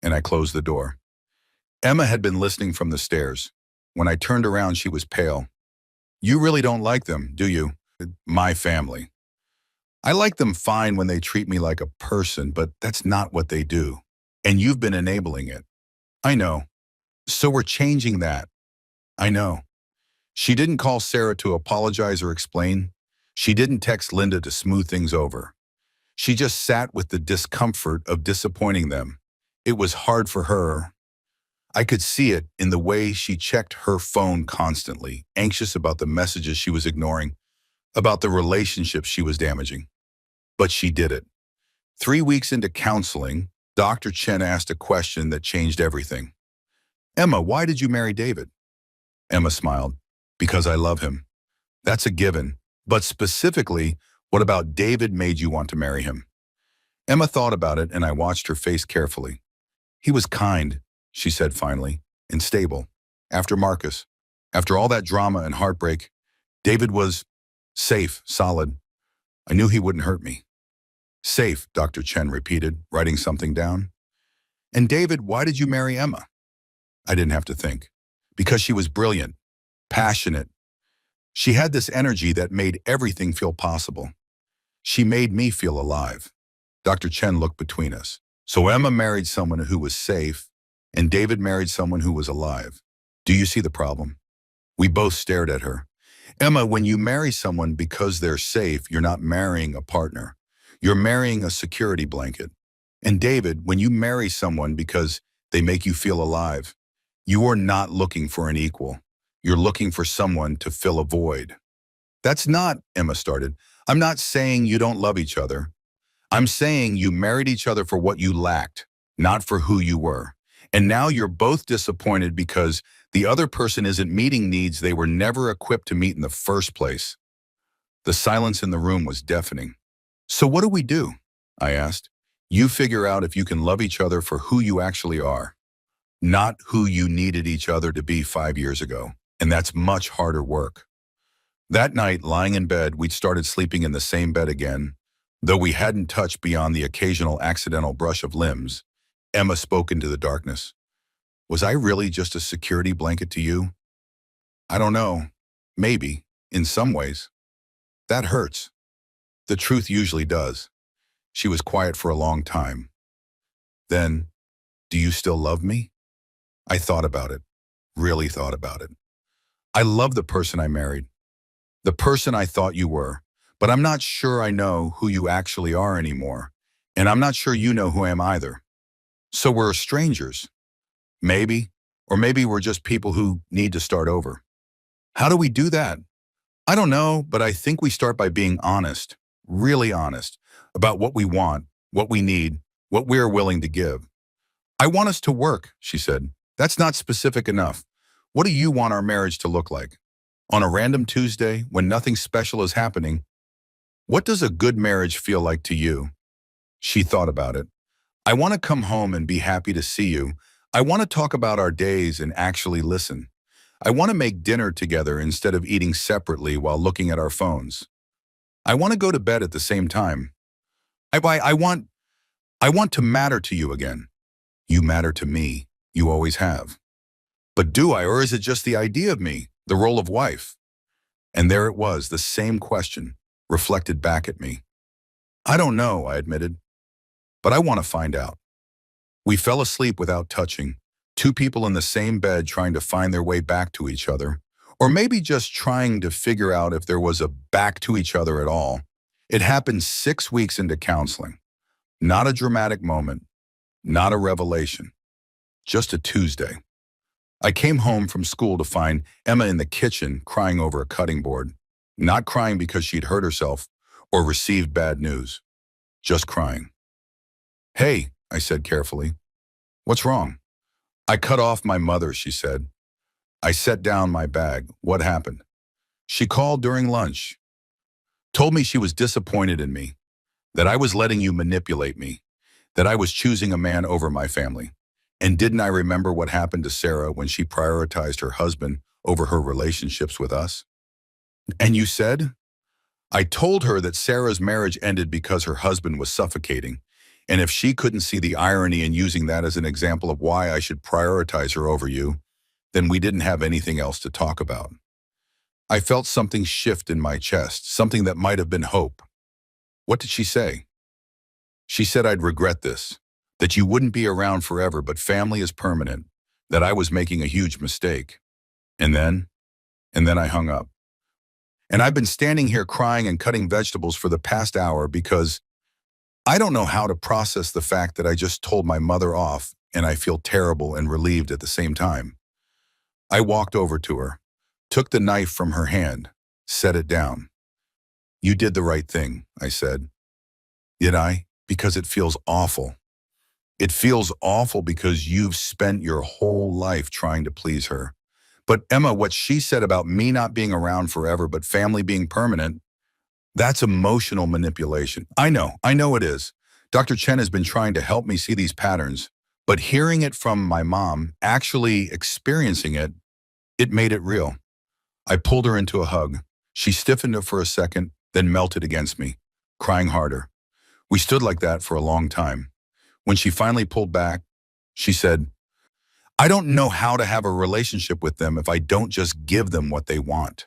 And I closed the door. Emma had been listening from the stairs. When I turned around, she was pale. You really don't like them, do you? My family. I like them fine when they treat me like a person, but that's not what they do. And you've been enabling it. I know. So we're changing that. I know. She didn't call Sarah to apologize or explain. She didn't text Linda to smooth things over. She just sat with the discomfort of disappointing them. It was hard for her. I could see it in the way she checked her phone constantly, anxious about the messages she was ignoring, about the relationships she was damaging. But she did it. 3 weeks into counseling, Dr. Chen asked a question that changed everything. Emma, why did you marry David? Emma smiled. Because I love him. That's a given. But specifically, what about David made you want to marry him? Emma thought about it, and I watched her face carefully. He was kind, she said finally, and stable. After Marcus, after all that drama and heartbreak, David was safe, solid. I knew he wouldn't hurt me. Safe, Dr. Chen repeated, writing something down. And David, why did you marry Emma? I didn't have to think. Because she was brilliant, passionate. She had this energy that made everything feel possible. She made me feel alive. Dr. Chen looked between us. So Emma married someone who was safe, and David married someone who was alive. Do you see the problem? We both stared at her. Emma, when you marry someone because they're safe, you're not marrying a partner. You're marrying a security blanket. And David, when you marry someone because they make you feel alive, you are not looking for an equal. You're looking for someone to fill a void. That's not, Emma started. I'm not saying you don't love each other. I'm saying you married each other for what you lacked, not for who you were. And now you're both disappointed because the other person isn't meeting needs they were never equipped to meet in the first place. The silence in the room was deafening. So what do we do? I asked. You figure out if you can love each other for who you actually are, not who you needed each other to be 5 years ago. And that's much harder work. That night, lying in bed, we'd started sleeping in the same bed again. Though we hadn't touched beyond the occasional accidental brush of limbs, Emma spoke into the darkness. Was I really just a security blanket to you? I don't know. Maybe, in some ways. That hurts. The truth usually does. She was quiet for a long time. Then, do you still love me? I thought about it. Really thought about it. I love the person I married. The person I thought you were. But I'm not sure I know who you actually are anymore. And I'm not sure you know who I am either. So we're strangers. Maybe. Or maybe we're just people who need to start over. How do we do that? I don't know, but I think we start by being honest, really honest, about what we want, what we need, what we're willing to give. I want us to work, she said. That's not specific enough. What do you want our marriage to look like? On a random Tuesday, when nothing special is happening, what does a good marriage feel like to you? She thought about it. I want to come home and be happy to see you. I want to talk about our days and actually listen. I want to make dinner together instead of eating separately while looking at our phones. I want to go to bed at the same time. I want to matter to you again. You matter to me. You always have. But do I, or is it just the idea of me, the role of wife? And there it was, the same question, reflected back at me. I don't know, I admitted, but I want to find out. We fell asleep without touching, two people in the same bed trying to find their way back to each other, or maybe just trying to figure out if there was a back to each other at all. It happened 6 weeks into counseling. Not a dramatic moment, not a revelation, just a Tuesday. I came home from school to find Emma in the kitchen crying over a cutting board. Not crying because she'd hurt herself or received bad news. Just crying. Hey, I said carefully. What's wrong? I cut off my mother, she said. I set down my bag. What happened? She called during lunch. Told me she was disappointed in me. That I was letting you manipulate me. That I was choosing a man over my family. And didn't I remember what happened to Sarah when she prioritized her husband over her relationships with us? And you said? I told her that Sarah's marriage ended because her husband was suffocating, and if she couldn't see the irony in using that as an example of why I should prioritize her over you, then we didn't have anything else to talk about. I felt something shift in my chest, something that might have been hope. What did she say? She said I'd regret this, that you wouldn't be around forever, but family is permanent, that I was making a huge mistake. And then I hung up. And I've been standing here crying and cutting vegetables for the past hour because I don't know how to process the fact that I just told my mother off and I feel terrible and relieved at the same time. I walked over to her, took the knife from her hand, set it down. You did the right thing, I said. Did I? Because it feels awful. It feels awful because you've spent your whole life trying to please her. But Emma, what she said about me not being around forever, but family being permanent, that's emotional manipulation. I know it is. Dr. Chen has been trying to help me see these patterns, but hearing it from my mom, actually experiencing it, it made it real. I pulled her into a hug. She stiffened up for a second, then melted against me, crying harder. We stood like that for a long time. When she finally pulled back, she said, I don't know how to have a relationship with them if I don't just give them what they want.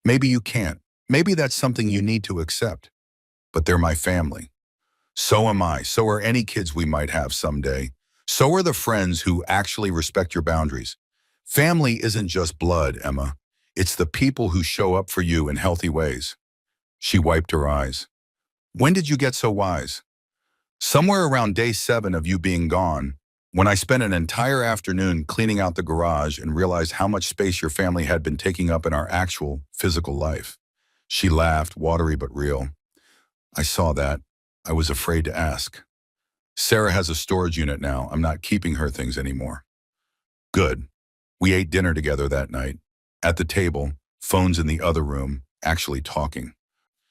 Maybe you can't. Maybe that's something you need to accept. But they're my family. So am I. So are any kids we might have someday. So are the friends who actually respect your boundaries. Family isn't just blood, Emma. It's the people who show up for you in healthy ways. She wiped her eyes. When did you get so wise? Somewhere around day 7 of you being gone, when I spent an entire afternoon cleaning out the garage and realized how much space your family had been taking up in our actual physical life. She laughed, watery but real. I saw that. I was afraid to ask. Sarah has a storage unit now. I'm not keeping her things anymore. Good. We ate dinner together that night. At the table, phones in the other room, actually talking.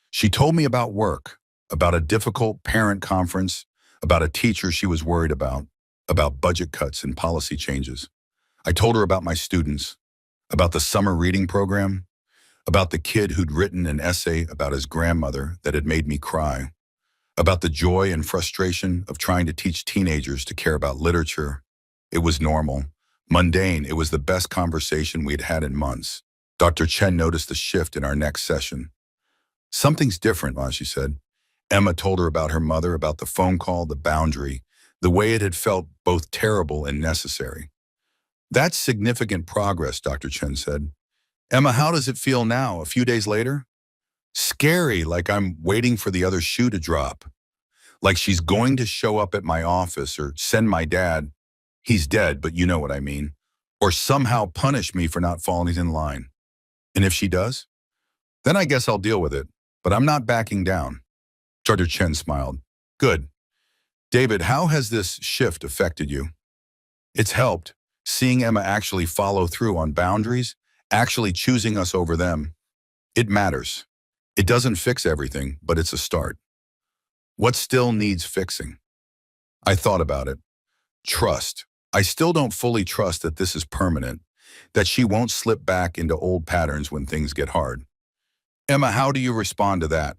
She told me about work, about a difficult parent conference, about a teacher she was worried about budget cuts and policy changes. I told her about my students, about the summer reading program, about the kid who'd written an essay about his grandmother that had made me cry, about the joy and frustration of trying to teach teenagers to care about literature. It was normal, mundane. It was the best conversation we'd had in months. Dr. Chen noticed the shift in our next session. Something's different, Ma, she said. Emma told her about her mother, about the phone call, the boundary, the way it had felt both terrible and necessary. That's significant progress, Dr. Chen said. Emma, how does it feel now, a few days later? Scary, like I'm waiting for the other shoe to drop. Like she's going to show up at my office or send my dad, he's dead, but you know what I mean, or somehow punish me for not falling in line. And if she does, then I guess I'll deal with it, but I'm not backing down. Dr. Chen smiled. Good. David, how has this shift affected you? It's helped, seeing Emma actually follow through on boundaries, actually choosing us over them. It matters. It doesn't fix everything, but it's a start. What still needs fixing? I thought about it. Trust. I still don't fully trust that this is permanent, that she won't slip back into old patterns when things get hard. Emma, how do you respond to that?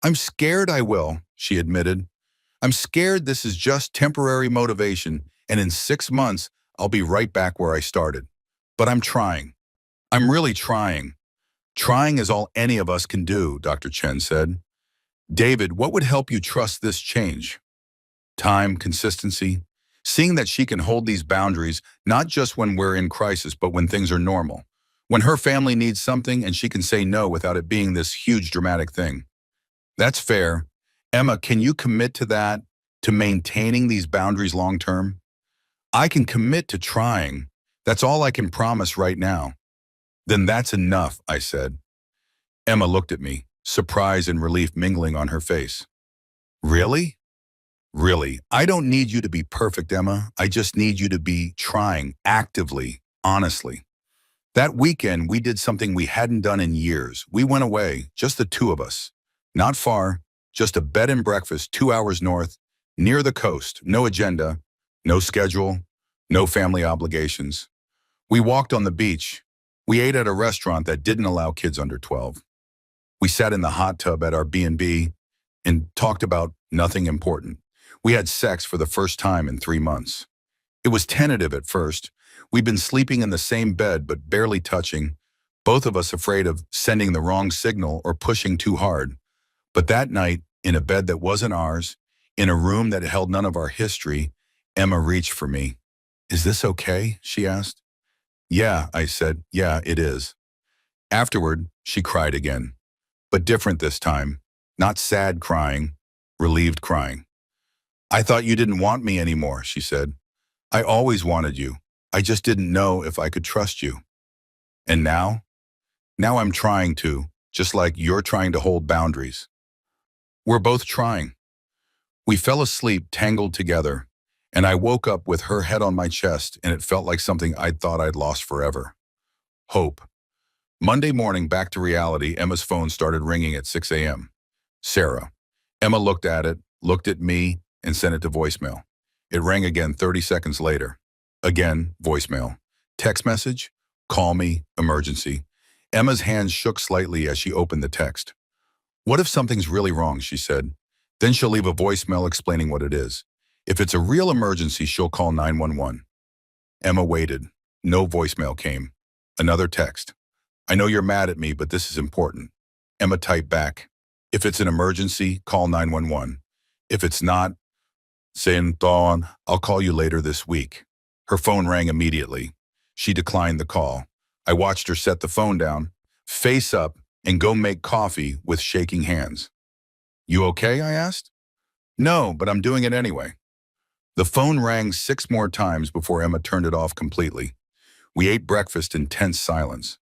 I'm scared I will, she admitted. I'm scared this is just temporary motivation, and in 6 months, I'll be right back where I started. But I'm trying. I'm really trying. Trying is all any of us can do, Dr. Chen said. David, what would help you trust this change? Time, consistency, seeing that she can hold these boundaries not just when we're in crisis, but when things are normal. When her family needs something and she can say no without it being this huge dramatic thing. That's fair. Emma, can you commit to that, to maintaining these boundaries long term? I can commit to trying. That's all I can promise right now. Then that's enough, I said. Emma looked at me, surprise and relief mingling on her face. Really? Really, I don't need you to be perfect, Emma. I just need you to be trying, actively, honestly. That weekend, we did something we hadn't done in years. We went away, just the two of us. Not far, just a bed and breakfast 2 hours north, near the coast, no agenda, no schedule, no family obligations. We walked on the beach. We ate at a restaurant that didn't allow kids under 12. We sat in the hot tub at our B&B and talked about nothing important. We had sex for the first time in 3 months. It was tentative at first. We'd been sleeping in the same bed but barely touching, both of us afraid of sending the wrong signal or pushing too hard. But that night, in a bed that wasn't ours, in a room that held none of our history, Emma reached for me. Is this okay? She asked. Yeah, I said, yeah, it is. Afterward, she cried again, but different this time. Not sad crying, relieved crying. I thought you didn't want me anymore, she said. I always wanted you. I just didn't know if I could trust you. And now? Now I'm trying to, just like you're trying to hold boundaries. We're both trying. We fell asleep tangled together, and I woke up with her head on my chest, and it felt like something I'd thought I'd lost forever. Hope. Monday morning, back to reality, Emma's phone started ringing at 6 a.m. Sarah. Emma looked at it, looked at me, and sent it to voicemail. It rang again 30 seconds later. Again, voicemail. Text message, call me, emergency. Emma's hands shook slightly as she opened the text. What if something's really wrong, she said. Then she'll leave a voicemail explaining what it is. If it's a real emergency, she'll call 911. Emma waited. No voicemail came. Another text. I know you're mad at me, but this is important. Emma typed back. If it's an emergency, call 911. If it's not, saying, Dawn, I'll call you later this week. Her phone rang immediately. She declined the call. I watched her set the phone down, face up, and go make coffee with shaking hands. You okay? I asked. No, but I'm doing it anyway. The phone rang 6 more times before Emma turned it off completely. We ate breakfast in tense silence.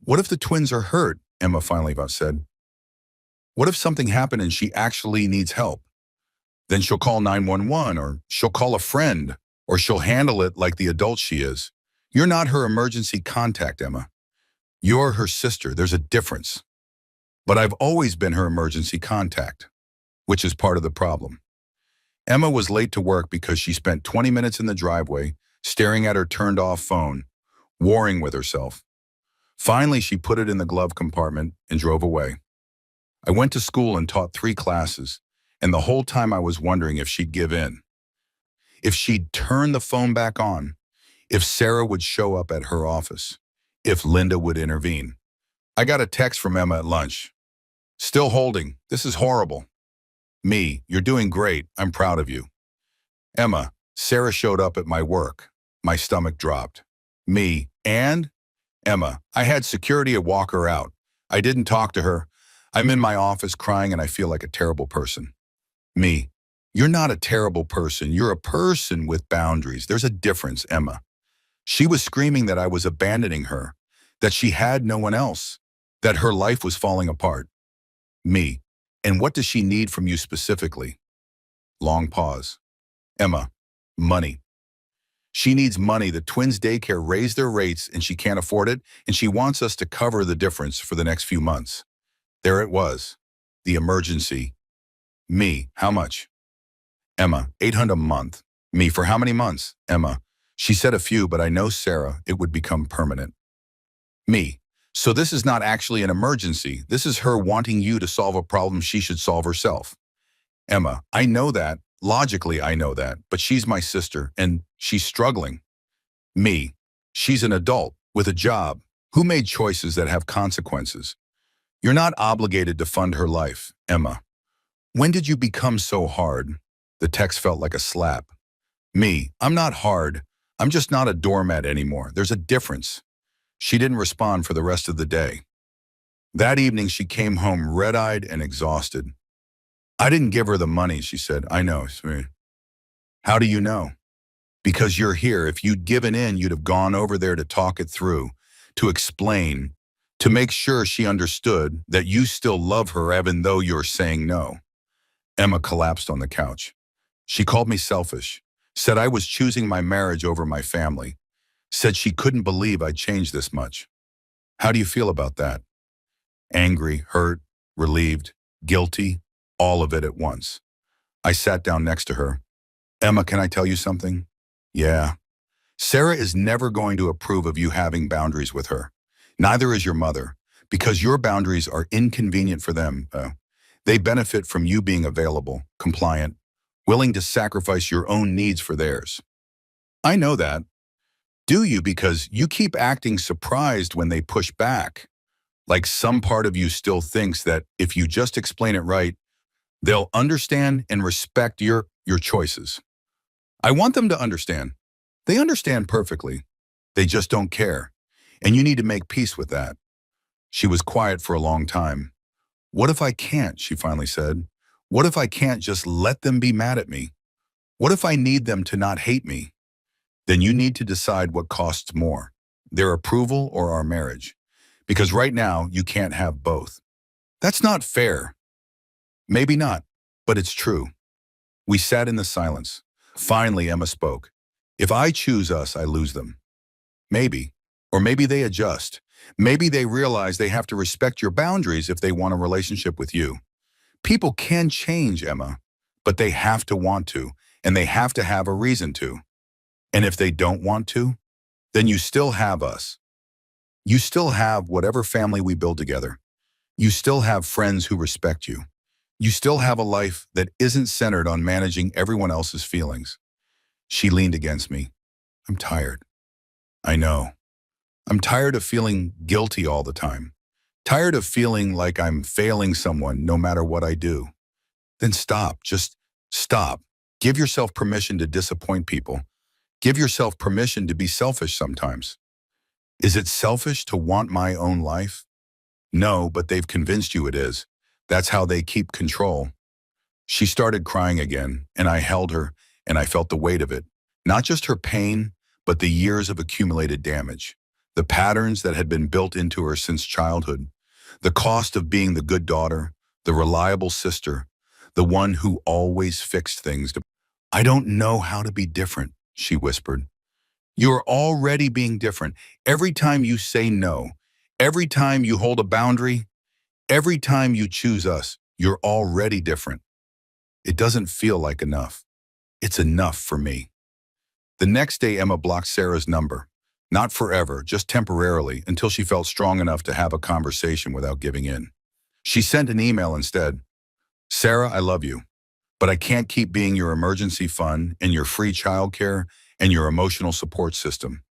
What if the twins are hurt? Emma finally said. What if something happened and she actually needs help? Then she'll call 911, or she'll call a friend, or she'll handle it like the adult she is. You're not her emergency contact, Emma. You're her sister. There's a difference. But I've always been her emergency contact, which is part of the problem. Emma was late to work because she spent 20 minutes in the driveway, staring at her turned-off phone, warring with herself. Finally, she put it in the glove compartment and drove away. I went to school and taught 3 classes, and the whole time I was wondering if she'd give in, if she'd turn the phone back on, if Sarah would show up at her office, if Linda would intervene. I got a text from Emma at lunch. Still holding. This is horrible. Me, you're doing great. I'm proud of you. Emma, Sarah showed up at my work. My stomach dropped. Me, and? Emma, I had security walk her out. I didn't talk to her. I'm in my office crying and I feel like a terrible person. Me, you're not a terrible person. You're a person with boundaries. There's a difference, Emma. She was screaming that I was abandoning her, that she had no one else, that her life was falling apart. Me, and what does she need from you specifically? Long pause. Emma, money. She needs money. The twins' daycare raised their rates and she can't afford it, and she wants us to cover the difference for the next few months. There it was. The emergency. Me, how much? Emma, 800 a month. Me, for how many months? Emma, she said a few, but I know Sarah, it would become permanent. Me, so this is not actually an emergency. This is her wanting you to solve a problem she should solve herself. Emma, I know that. Logically, I know that, but she's my sister, and she's struggling. Me, she's an adult with a job who made choices that have consequences. You're not obligated to fund her life, Emma. When did you become so hard? The text felt like a slap. Me, I'm not hard. I'm just not a doormat anymore. There's a difference. She didn't respond for the rest of the day. That evening, she came home red-eyed and exhausted. I didn't give her the money, she said. I know. How do you know? Because you're here. If you'd given in, you'd have gone over there to talk it through, to explain, to make sure she understood that you still love her even though you're saying no. Emma collapsed on the couch. She called me selfish, said I was choosing my marriage over my family, said she couldn't believe I'd changed this much. How do you feel about that? Angry, hurt, relieved, guilty, all of it at once. I sat down next to her. Emma, can I tell you something? Yeah. Sarah is never going to approve of you having boundaries with her. Neither is your mother, because your boundaries are inconvenient for them. They benefit from you being available, compliant, willing to sacrifice your own needs for theirs. I know that. Do you? Because you keep acting surprised when they push back. Like some part of you still thinks that if you just explain it right, they'll understand and respect your choices. I want them to understand. They understand perfectly. They just don't care. And you need to make peace with that. She was quiet for a long time. What if I can't, she finally said. What if I can't just let them be mad at me? What if I need them to not hate me? Then you need to decide what costs more, their approval or our marriage. Because right now, you can't have both. That's not fair. Maybe not, but it's true. We sat in the silence. Finally, Emma spoke. If I choose us, I lose them. Maybe. Or maybe they adjust. Maybe they realize they have to respect your boundaries if they want a relationship with you. People can change, Emma, but they have to want to, and they have to have a reason to. And if they don't want to, then you still have us. You still have whatever family we build together. You still have friends who respect you. You still have a life that isn't centered on managing everyone else's feelings. She leaned against me. I'm tired. I know. I'm tired of feeling guilty all the time. Tired of feeling like I'm failing someone no matter what I do. Then stop. Just stop. Give yourself permission to disappoint people. Give yourself permission to be selfish sometimes. Is it selfish to want my own life? No, but they've convinced you it is. That's how they keep control. She started crying again, and I held her, and I felt the weight of it. Not just her pain, but the years of accumulated damage. The patterns that had been built into her since childhood. The cost of being the good daughter, the reliable sister, the one who always fixed things. I don't know how to be different, she whispered. You're already being different. Every time you say no, every time you hold a boundary, every time you choose us, you're already different. It doesn't feel like enough. It's enough for me. The next day, Emma blocked Sarah's number. Not forever, just temporarily, until she felt strong enough to have a conversation without giving in. She sent an email instead. Sarah, I love you, but I can't keep being your emergency fund and your free childcare and your emotional support system.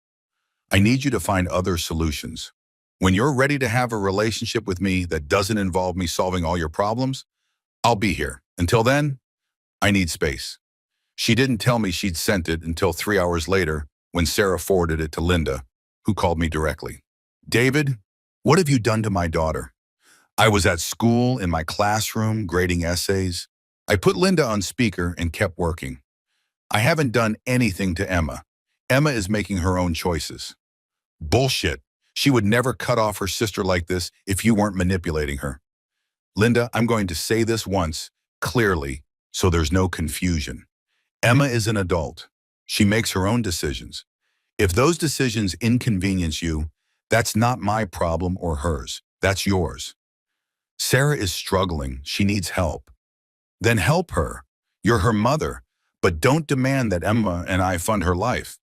I need you to find other solutions. When you're ready to have a relationship with me that doesn't involve me solving all your problems, I'll be here. Until then, I need space. She didn't tell me she'd sent it until 3 hours later when Sarah forwarded it to Linda, who called me directly. David, what have you done to my daughter? I was at school in my classroom grading essays. I put Linda on speaker and kept working. I haven't done anything to Emma. Emma is making her own choices. Bullshit. She would never cut off her sister like this if you weren't manipulating her. Linda, I'm going to say this once, clearly, so there's no confusion. Emma is an adult. She makes her own decisions. If those decisions inconvenience you, that's not my problem or hers. That's yours. Sarah is struggling. She needs help. Then help her. You're her mother, but don't demand that Emma and I fund her life.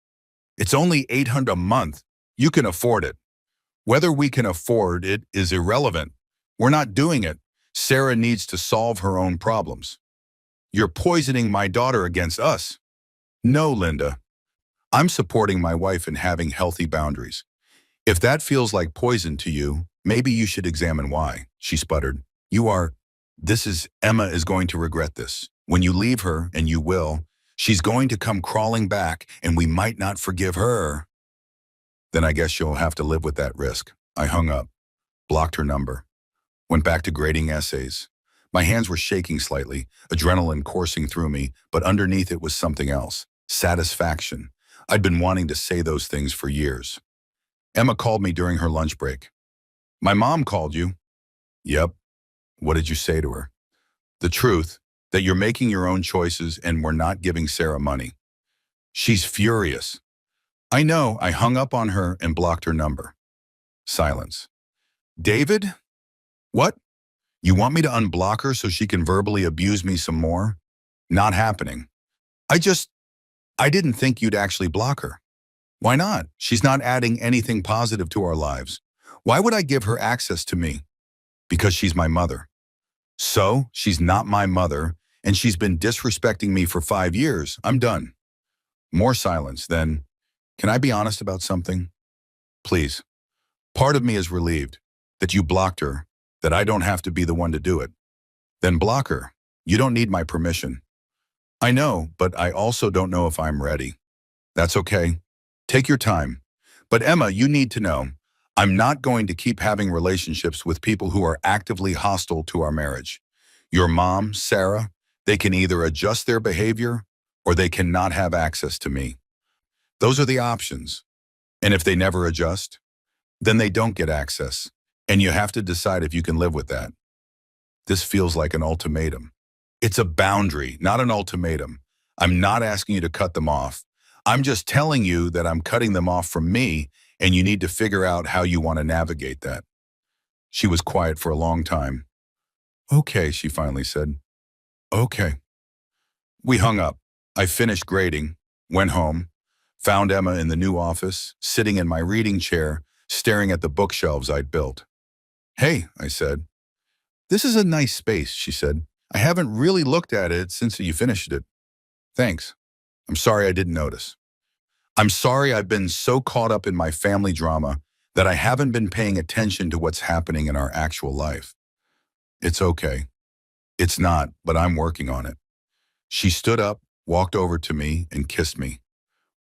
It's only $800 a month. You can afford it. Whether we can afford it is irrelevant. We're not doing it. Sarah needs to solve her own problems. You're poisoning my daughter against us. No, Linda. I'm supporting my wife in having healthy boundaries. If that feels like poison to you, maybe you should examine why, she sputtered. Emma is going to regret this. When you leave her, and you will, she's going to come crawling back, and we might not forgive her. Then I guess you'll have to live with that risk. I hung up, blocked her number, went back to grading essays. My hands were shaking slightly, adrenaline coursing through me, but underneath it was something else. Satisfaction. I'd been wanting to say those things for years. Emma called me during her lunch break. My mom called you. Yep. What did you say to her? The truth, that you're making your own choices and we're not giving Sarah money. She's furious. I know. I hung up on her and blocked her number. Silence. David? What? You want me to unblock her so she can verbally abuse me some more? Not happening. I didn't think you'd actually block her. Why not? She's not adding anything positive to our lives. Why would I give her access to me? Because she's my mother. So, she's not my mother, and she's been disrespecting me for 5 years. I'm done. More silence, then. Can I be honest about something? Please. Part of me is relieved that you blocked her, that I don't have to be the one to do it. Then block her. You don't need my permission. I know, but I also don't know if I'm ready. That's okay. Take your time. But Emma, you need to know, I'm not going to keep having relationships with people who are actively hostile to our marriage. Your mom, Sarah, they can either adjust their behavior or they cannot have access to me. Those are the options. And if they never adjust, then they don't get access. And you have to decide if you can live with that. This feels like an ultimatum. It's a boundary, not an ultimatum. I'm not asking you to cut them off. I'm just telling you that I'm cutting them off from me, and you need to figure out how you want to navigate that. She was quiet for a long time. Okay, she finally said. Okay. We hung up. I finished grading, went home, found Emma in the new office, sitting in my reading chair, staring at the bookshelves I'd built. Hey, I said. This is a nice space, she said. I haven't really looked at it since you finished it. Thanks. I'm sorry I didn't notice. I'm sorry I've been so caught up in my family drama that I haven't been paying attention to what's happening in our actual life. It's okay. It's not, but I'm working on it. She stood up, walked over to me, and kissed me.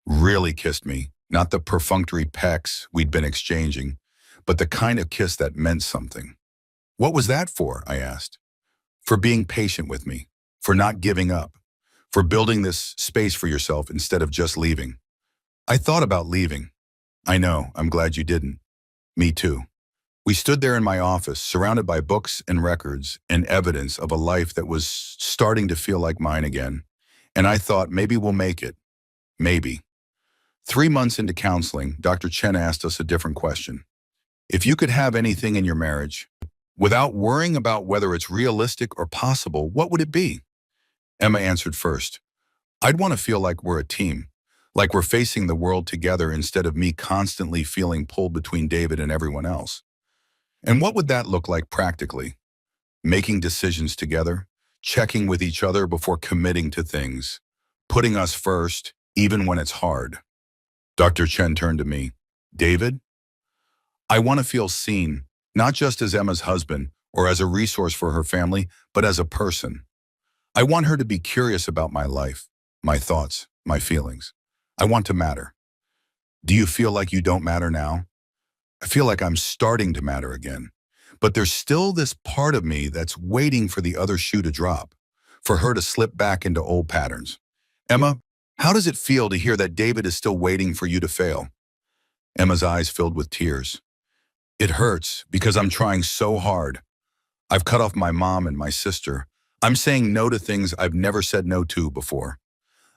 Really kissed me, not the perfunctory pecks we'd been exchanging, but the kind of kiss that meant something. What was that for? I asked. For being patient with me, for not giving up, for building this space for yourself instead of just leaving. I thought about leaving. I know, I'm glad you didn't. Me too. We stood there in my office, surrounded by books and records and evidence of a life that was starting to feel like mine again. And I thought, maybe we'll make it. Maybe. 3 months into counseling, Dr. Chen asked us a different question. If you could have anything in your marriage, without worrying about whether it's realistic or possible, what would it be? Emma answered first. I'd want to feel like we're a team, like we're facing the world together instead of me constantly feeling pulled between David and everyone else. And what would that look like practically? Making decisions together, checking with each other before committing to things, putting us first, even when it's hard. Dr. Chen turned to me. David, I want to feel seen, not just as Emma's husband or as a resource for her family, but as a person. I want her to be curious about my life, my thoughts, my feelings. I want to matter. Do you feel like you don't matter now? I feel like I'm starting to matter again. But there's still this part of me that's waiting for the other shoe to drop, for her to slip back into old patterns. Emma, how does it feel to hear that David is still waiting for you to fail? Emma's eyes filled with tears. It hurts because I'm trying so hard. I've cut off my mom and my sister. I'm saying no to things I've never said no to before.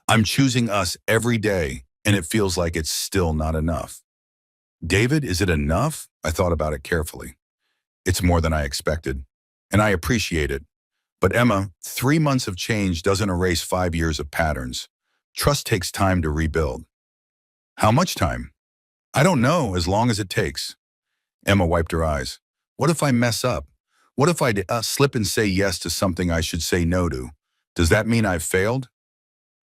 I'm choosing us every day, and it feels like it's still not enough. David, is it enough? I thought about it carefully. It's more than I expected, and I appreciate it. But Emma, 3 months of change doesn't erase 5 years of patterns. Trust takes time to rebuild. How much time? I don't know, as long as it takes. Emma wiped her eyes. What if I mess up? What if I slip and say yes to something I should say no to? Does that mean I've failed?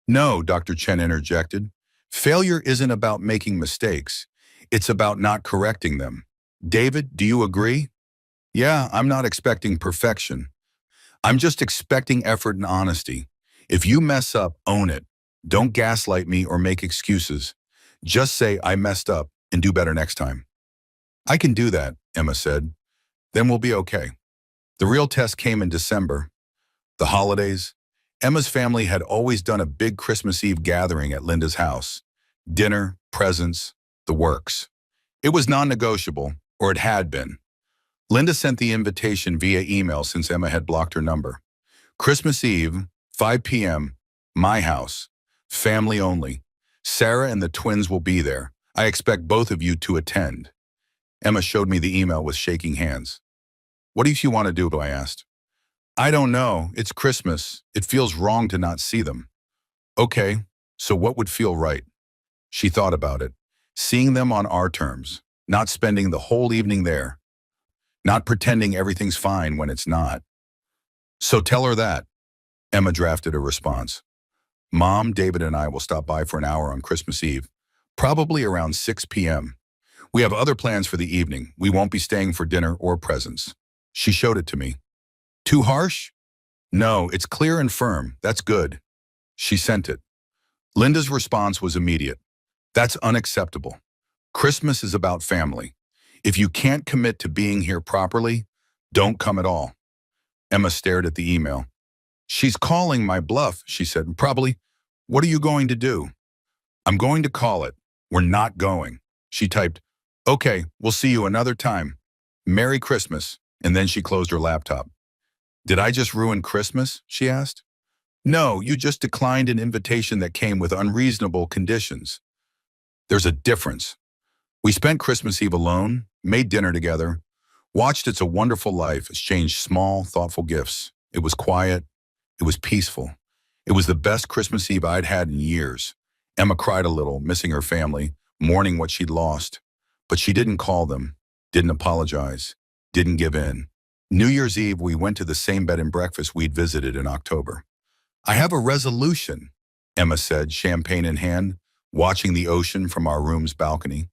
No, Dr. Chen interjected. Failure isn't about making mistakes. It's about not correcting them. David, do you agree? Yeah, I'm not expecting perfection. I'm just expecting effort and honesty. If you mess up, own it. Don't gaslight me or make excuses. Just say I messed up and do better next time. I can do that, Emma said. Then we'll be okay. The real test came in December. The holidays. Emma's family had always done a big Christmas Eve gathering at Linda's house. Dinner, presents, the works. It was non-negotiable, or it had been. Linda sent the invitation via email since Emma had blocked her number. Christmas Eve, 5 p.m., my house. Family only. Sarah and the twins will be there. I expect both of you to attend. Emma showed me the email with shaking hands. What do you want to do? I asked. I don't know. It's Christmas. It feels wrong to not see them. Okay, so what would feel right? She thought about it. Seeing them on our terms, not spending the whole evening there, not pretending everything's fine when it's not. So tell her that. Emma drafted a response. Mom, David, and I will stop by for an hour on Christmas Eve, probably around 6 p.m. We have other plans for the evening. We won't be staying for dinner or presents. She showed it to me. Too harsh? No, it's clear and firm. That's good. She sent it. Linda's response was immediate. That's unacceptable. Christmas is about family. If you can't commit to being here properly, don't come at all. Emma stared at the email. She's calling my bluff, she said. Probably. What are you going to do? I'm going to call it. We're not going. She typed, okay, we'll see you another time. Merry Christmas. And then she closed her laptop. Did I just ruin Christmas? She asked. No, you just declined an invitation that came with unreasonable conditions. There's a difference. We spent Christmas Eve alone, made dinner together, watched It's a Wonderful Life, exchanged small, thoughtful gifts. It was quiet. It was peaceful. It was the best Christmas Eve I'd had in years. Emma cried a little, missing her family, mourning what she'd lost. But she didn't call them, didn't apologize, didn't give in. New Year's Eve, we went to the same bed and breakfast we'd visited in October. I have a resolution, Emma said, champagne in hand, watching the ocean from our room's balcony.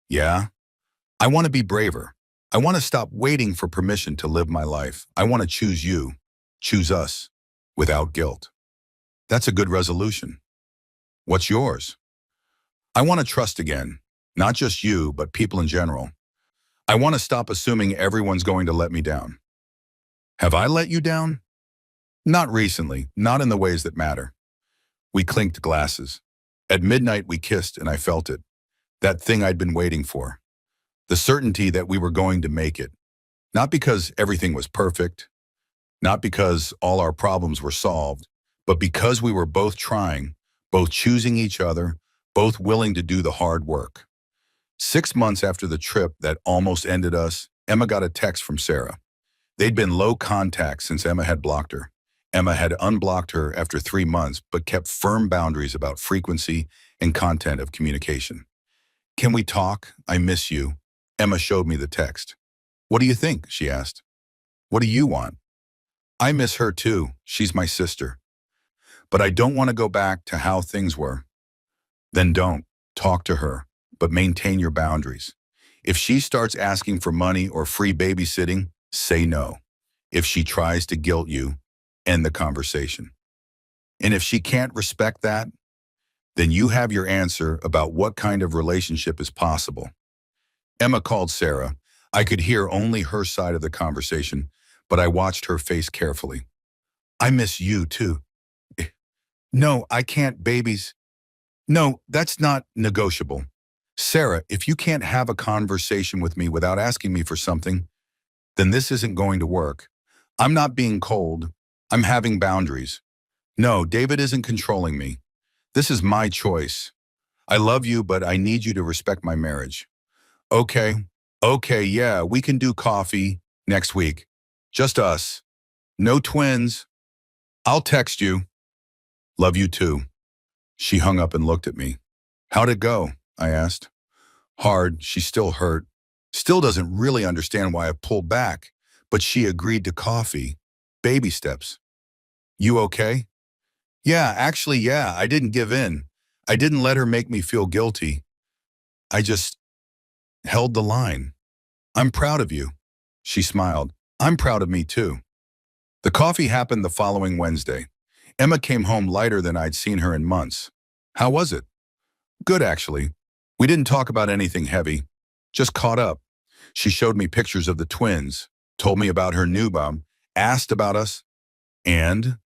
Yeah? I want to be braver. I want to stop waiting for permission to live my life. I want to choose you, choose us, without guilt. That's a good resolution. What's yours? I want to trust again, not just you, but people in general. I want to stop assuming everyone's going to let me down. Have I let you down? Not recently, not in the ways that matter. We clinked glasses. At midnight, we kissed, and I felt it. That thing I'd been waiting for. The certainty that we were going to make it. Not because everything was perfect, not because all our problems were solved, but because we were both trying, both choosing each other, both willing to do the hard work. 6 months after the trip that almost ended us, Emma got a text from Sarah. They'd been low contact since Emma had blocked her. Emma had unblocked her after 3 months, but kept firm boundaries about frequency and content of communication. Can we talk? I miss you. Emma showed me the text. What do you think? She asked. What do you want? I miss her too. She's my sister. But I don't want to go back to how things were. Then don't. Talk to her, but maintain your boundaries. If she starts asking for money or free babysitting, say no. If she tries to guilt you, end the conversation. And if she can't respect that, then you have your answer about what kind of relationship is possible. Emma called Sarah. I could hear only her side of the conversation, but I watched her face carefully. I miss you too. No, I can't, babies. No, that's not negotiable. Sarah, if you can't have a conversation with me without asking me for something, then this isn't going to work. I'm not being cold. I'm having boundaries. No, David isn't controlling me. This is my choice. I love you, but I need you to respect my marriage. Okay, yeah, we can do coffee next week. Just us. No twins. I'll text you. Love you too. She hung up and looked at me. How'd it go? I asked. Hard. She's still hurt. Still doesn't really understand why I pulled back, but she agreed to coffee. Baby steps. You okay? Yeah, actually, yeah, I didn't give in. I didn't let her make me feel guilty. I just held the line. I'm proud of you. She smiled. I'm proud of me too. The coffee happened the following Wednesday. Emma came home lighter than I'd seen her in months. How was it? Good, actually. We didn't talk about anything heavy. Just caught up. She showed me pictures of the twins, told me about her new mom, asked about us, and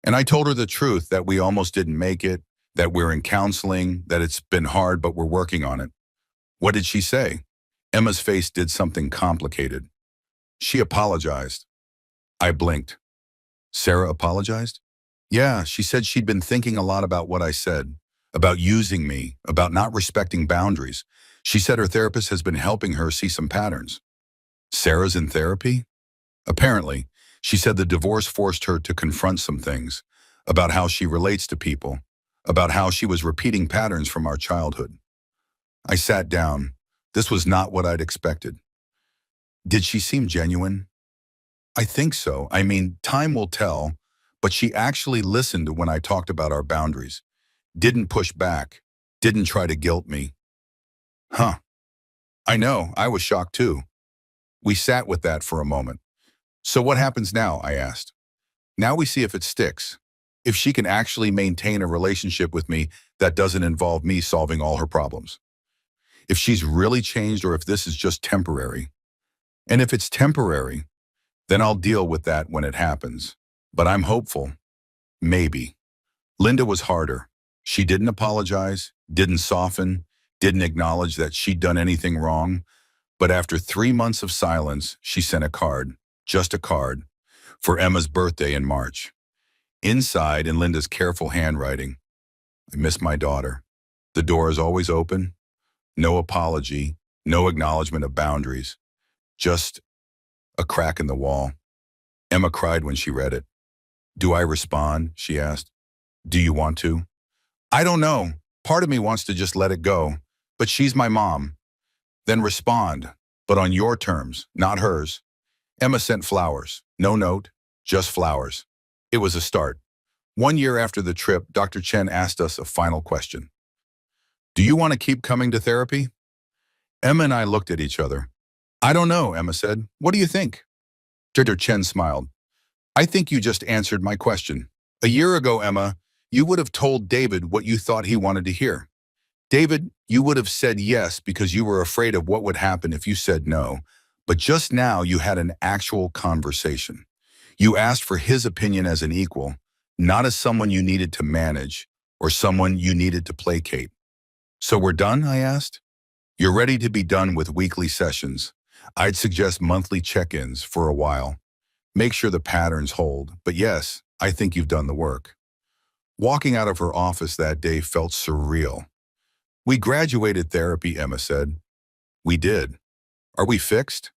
I told her the truth that we almost didn't make it, that we're in counseling, that it's been hard, but we're working on it. What did she say? Emma's face did something complicated. She apologized. I blinked. Sarah apologized? Yeah, she said she'd been thinking a lot about what I said, about using me, about not respecting boundaries. She said her therapist has been helping her see some patterns. Sarah's in therapy? Apparently. She said the divorce forced her to confront some things, about how she relates to people, about how she was repeating patterns from our childhood. I sat down. This was not what I'd expected. Did she seem genuine? I think so. I mean, time will tell, but she actually listened when I talked about our boundaries. Didn't push back. Didn't try to guilt me. Huh. I know, I was shocked too. We sat with that for a moment. So what happens now? I asked. Now we see if it sticks. If she can actually maintain a relationship with me that doesn't involve me solving all her problems. If she's really changed or if this is just temporary. And if it's temporary, then I'll deal with that when it happens. But I'm hopeful. Maybe. Linda was harder. She didn't apologize, didn't soften, didn't acknowledge that she'd done anything wrong. But after 3 months of silence, she sent a card. Just a card, for Emma's birthday in March. Inside, in Linda's careful handwriting, I miss my daughter. The door is always open. No apology, no acknowledgement of boundaries. Just a crack in the wall. Emma cried when she read it. Do I respond? She asked. Do you want to? I don't know. Part of me wants to just let it go, but she's my mom. Then respond, but on your terms, not hers. Emma sent flowers. No note, just flowers. It was a start. 1 year after the trip, Dr. Chen asked us a final question. Do you want to keep coming to therapy? Emma and I looked at each other. I don't know, Emma said. What do you think? Dr. Chen smiled. I think you just answered my question. A year ago, Emma, you would have told David what you thought he wanted to hear. David, you would have said yes because you were afraid of what would happen if you said no. But just now you had an actual conversation. You asked for his opinion as an equal, not as someone you needed to manage or someone you needed to placate. So we're done, I asked. You're ready to be done with weekly sessions. I'd suggest monthly check-ins for a while. Make sure the patterns hold, but yes, I think you've done the work. Walking out of her office that day felt surreal. We graduated therapy, Emma said. We did. Are we fixed?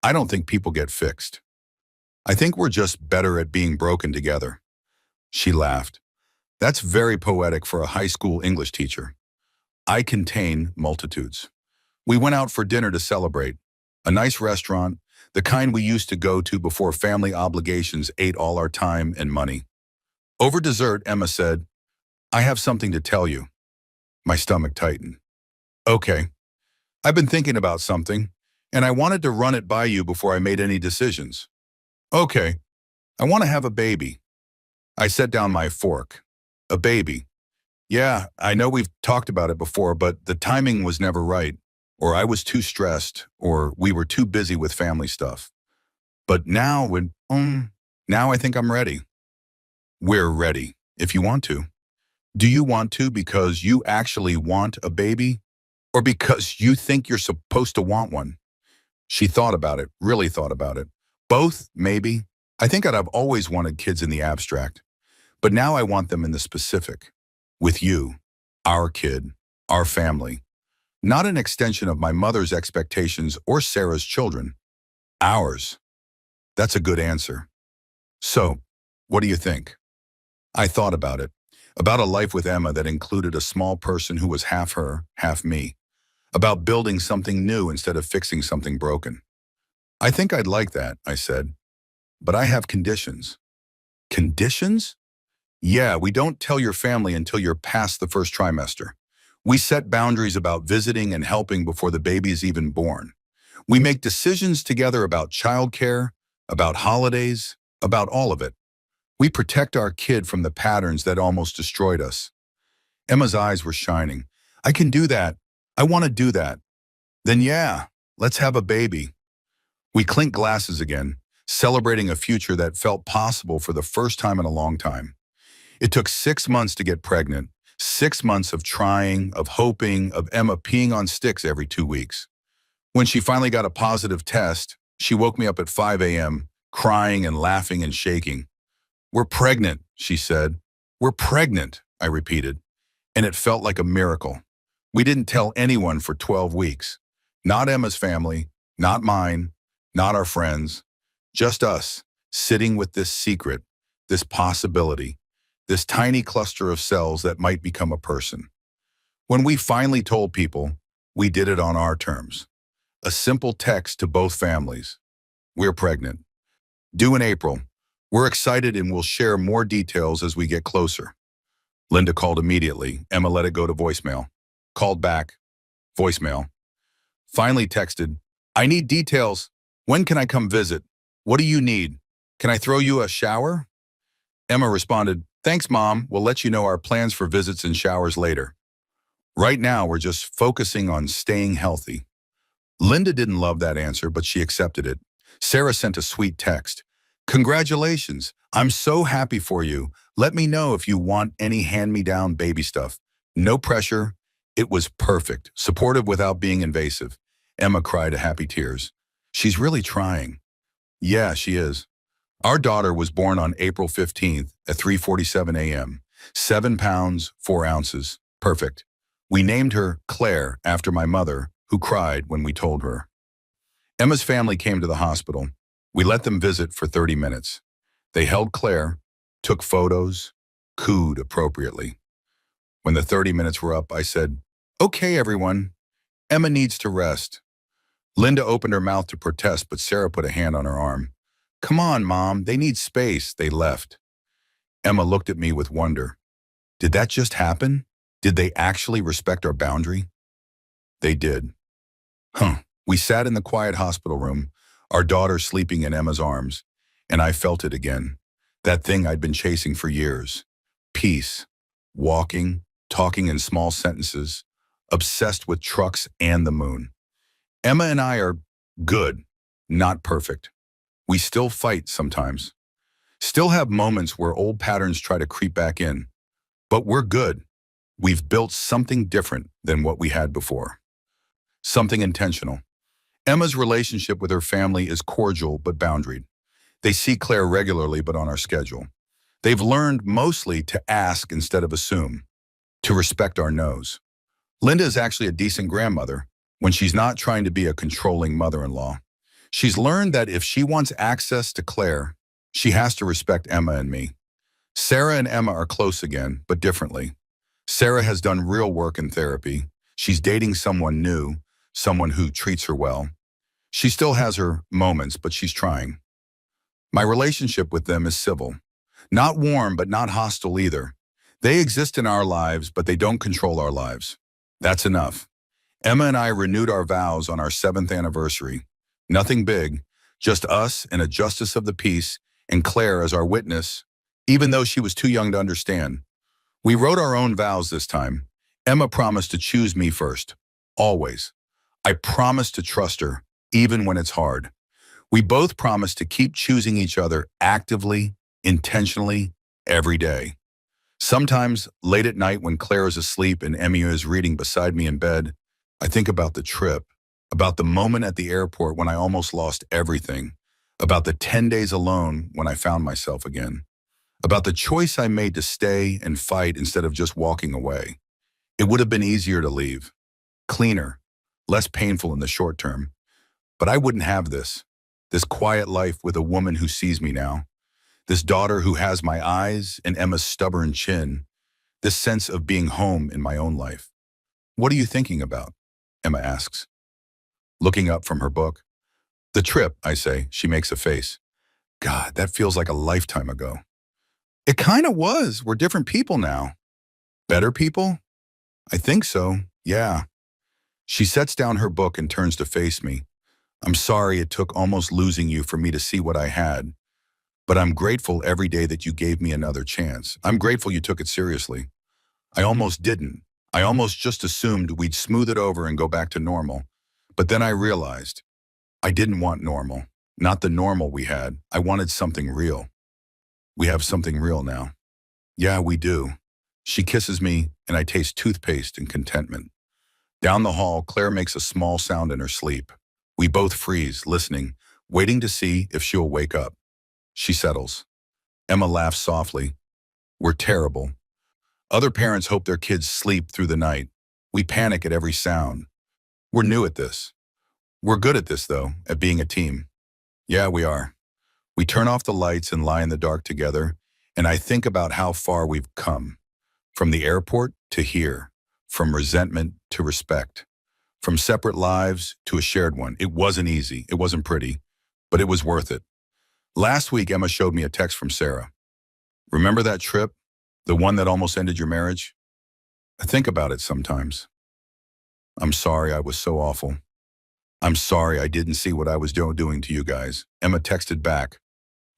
I don't think people get fixed. I think we're just better at being broken together. She laughed. That's very poetic for a high school English teacher. I contain multitudes. We went out for dinner to celebrate. A nice restaurant, the kind we used to go to before family obligations ate all our time and money. Over dessert, Emma said, I have something to tell you. My stomach tightened. Okay. I've been thinking about something, and I wanted to run it by you before I made any decisions. Okay. I want to have a baby. I set down my fork. A baby. Yeah, I know we've talked about it before, but the timing was never right. Or I was too stressed, or we were too busy with family stuff. But now I think I'm ready. We're ready, if you want to. Do you want to because you actually want a baby? Or because you think you're supposed to want one? She thought about it, really thought about it. Both, maybe. I think I've always wanted kids in the abstract. But now I want them in the specific. With you, our kid, our family. Not an extension of my mother's expectations or Sarah's children. Ours. That's a good answer. So, what do you think? I thought about it. About a life with Emma that included a small person who was half her, half me. About building something new instead of fixing something broken. I think I'd like that, I said. But I have conditions. Conditions? Yeah, we don't tell your family until you're past the first trimester. We set boundaries about visiting and helping before the baby is even born. We make decisions together about childcare, about holidays, about all of it. We protect our kid from the patterns that almost destroyed us. Emma's eyes were shining. I can do that. I want to do that. Then yeah, let's have a baby. We clinked glasses again, celebrating a future that felt possible for the first time in a long time. It took 6 months to get pregnant, 6 months of trying, of hoping, of Emma peeing on sticks every 2 weeks. When she finally got a positive test, she woke me up at 5 a.m., crying and laughing and shaking. We're pregnant, she said. We're pregnant, I repeated, and it felt like a miracle. We didn't tell anyone for 12 weeks. Not Emma's family, not mine, not our friends, just us, sitting with this secret, this possibility, this tiny cluster of cells that might become a person. When we finally told people, we did it on our terms. A simple text to both families. We're pregnant. Due in April. We're excited and we'll share more details as we get closer. Linda called immediately. Emma let it go to voicemail. Called back. Voicemail. Finally texted, I need details. When can I come visit? What do you need? Can I throw you a shower? Emma responded, Thanks, Mom. We'll let you know our plans for visits and showers later. Right now, we're just focusing on staying healthy. Linda didn't love that answer, but she accepted it. Sarah sent a sweet text. Congratulations. I'm so happy for you. Let me know if you want any hand-me-down baby stuff. No pressure. It was perfect, supportive without being invasive. Emma cried happy tears. She's really trying. Yeah, she is. Our daughter was born on April 15th at 3:47 a.m. 7 pounds, 4 ounces. Perfect. We named her Claire after my mother, who cried when we told her. Emma's family came to the hospital. We let them visit for 30 minutes. They held Claire, took photos, cooed appropriately. When the 30 minutes were up, I said, Okay, everyone. Emma needs to rest. Linda opened her mouth to protest, but Sarah put a hand on her arm. Come on, Mom, they need space. They left. Emma looked at me with wonder. Did that just happen? Did they actually respect our boundary? They did. We sat in the quiet hospital room, our daughter sleeping in Emma's arms, and I felt it again. That thing I'd been chasing for years. Peace. Walking, talking in small sentences, obsessed with trucks and the moon. Emma and I are good, not perfect. We still fight sometimes. Still have moments where old patterns try to creep back in. But we're good. We've built something different than what we had before. Something intentional. Emma's relationship with her family is cordial but boundaried. They see Claire regularly but on our schedule. They've learned mostly to ask instead of assume, to respect our no's. Linda is actually a decent grandmother when she's not trying to be a controlling mother-in-law. She's learned that if she wants access to Claire, she has to respect Emma and me. Sarah and Emma are close again, but differently. Sarah has done real work in therapy. She's dating someone new, someone who treats her well. She still has her moments, but she's trying. My relationship with them is civil. Not warm, but not hostile either. They exist in our lives, but they don't control our lives. That's enough. Emma and I renewed our vows on our 7th anniversary. Nothing big, just us and a justice of the peace and Claire as our witness, even though she was too young to understand. We wrote our own vows this time. Emma promised to choose me first, always. I promised to trust her, even when it's hard. We both promised to keep choosing each other actively, intentionally, every day. Sometimes, late at night when Claire is asleep and Emmy is reading beside me in bed, I think about the trip, about the moment at the airport when I almost lost everything, about the 10 days alone when I found myself again, about the choice I made to stay and fight instead of just walking away. It would have been easier to leave, cleaner, less painful in the short term. But I wouldn't have this quiet life with a woman who sees me now, this daughter who has my eyes and Emma's stubborn chin, this sense of being home in my own life. What are you thinking about? Emma asks, looking up from her book. The trip, I say. She makes a face. God, that feels like a lifetime ago. It kind of was. We're different people now. Better people? I think so, yeah. She sets down her book and turns to face me. I'm sorry it took almost losing you for me to see what I had, but I'm grateful every day that you gave me another chance. I'm grateful you took it seriously. I almost didn't. I almost just assumed we'd smooth it over and go back to normal. But then I realized I didn't want normal, not the normal we had. I wanted something real. We have something real now. Yeah, we do. She kisses me and I taste toothpaste and contentment. Down the hall, Claire makes a small sound in her sleep. We both freeze, listening, waiting to see if she'll wake up. She settles. Emma laughs softly. We're terrible. Other parents hope their kids sleep through the night. We panic at every sound. We're new at this. We're good at this, though, at being a team. Yeah, we are. We turn off the lights and lie in the dark together, and I think about how far we've come. From the airport to here. From resentment to respect. From separate lives to a shared one. It wasn't easy. It wasn't pretty. But it was worth it. Last week, Emma showed me a text from Sarah. Remember that trip? The one that almost ended your marriage? I think about it sometimes. I'm sorry I was so awful. I'm sorry I didn't see what I was doing to you guys. Emma texted back.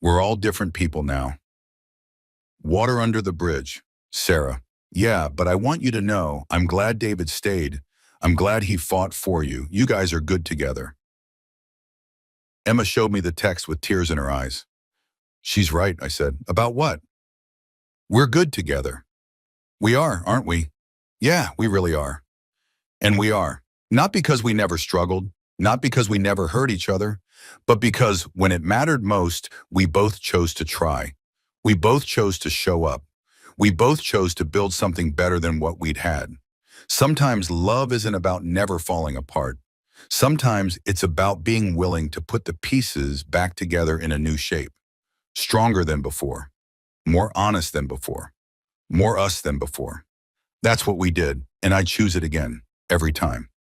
We're all different people now. Water under the bridge. Sarah. Yeah, but I want you to know I'm glad David stayed. I'm glad he fought for you. You guys are good together. Emma showed me the text with tears in her eyes. She's right, I said. About what? We're good together. We are, aren't we? Yeah, we really are. And we are. Not because we never struggled, not because we never hurt each other, but because when it mattered most, we both chose to try. We both chose to show up. We both chose to build something better than what we'd had. Sometimes love isn't about never falling apart. Sometimes it's about being willing to put the pieces back together in a new shape. Stronger than before. More honest than before. More us than before. That's what we did, and I choose it again, every time.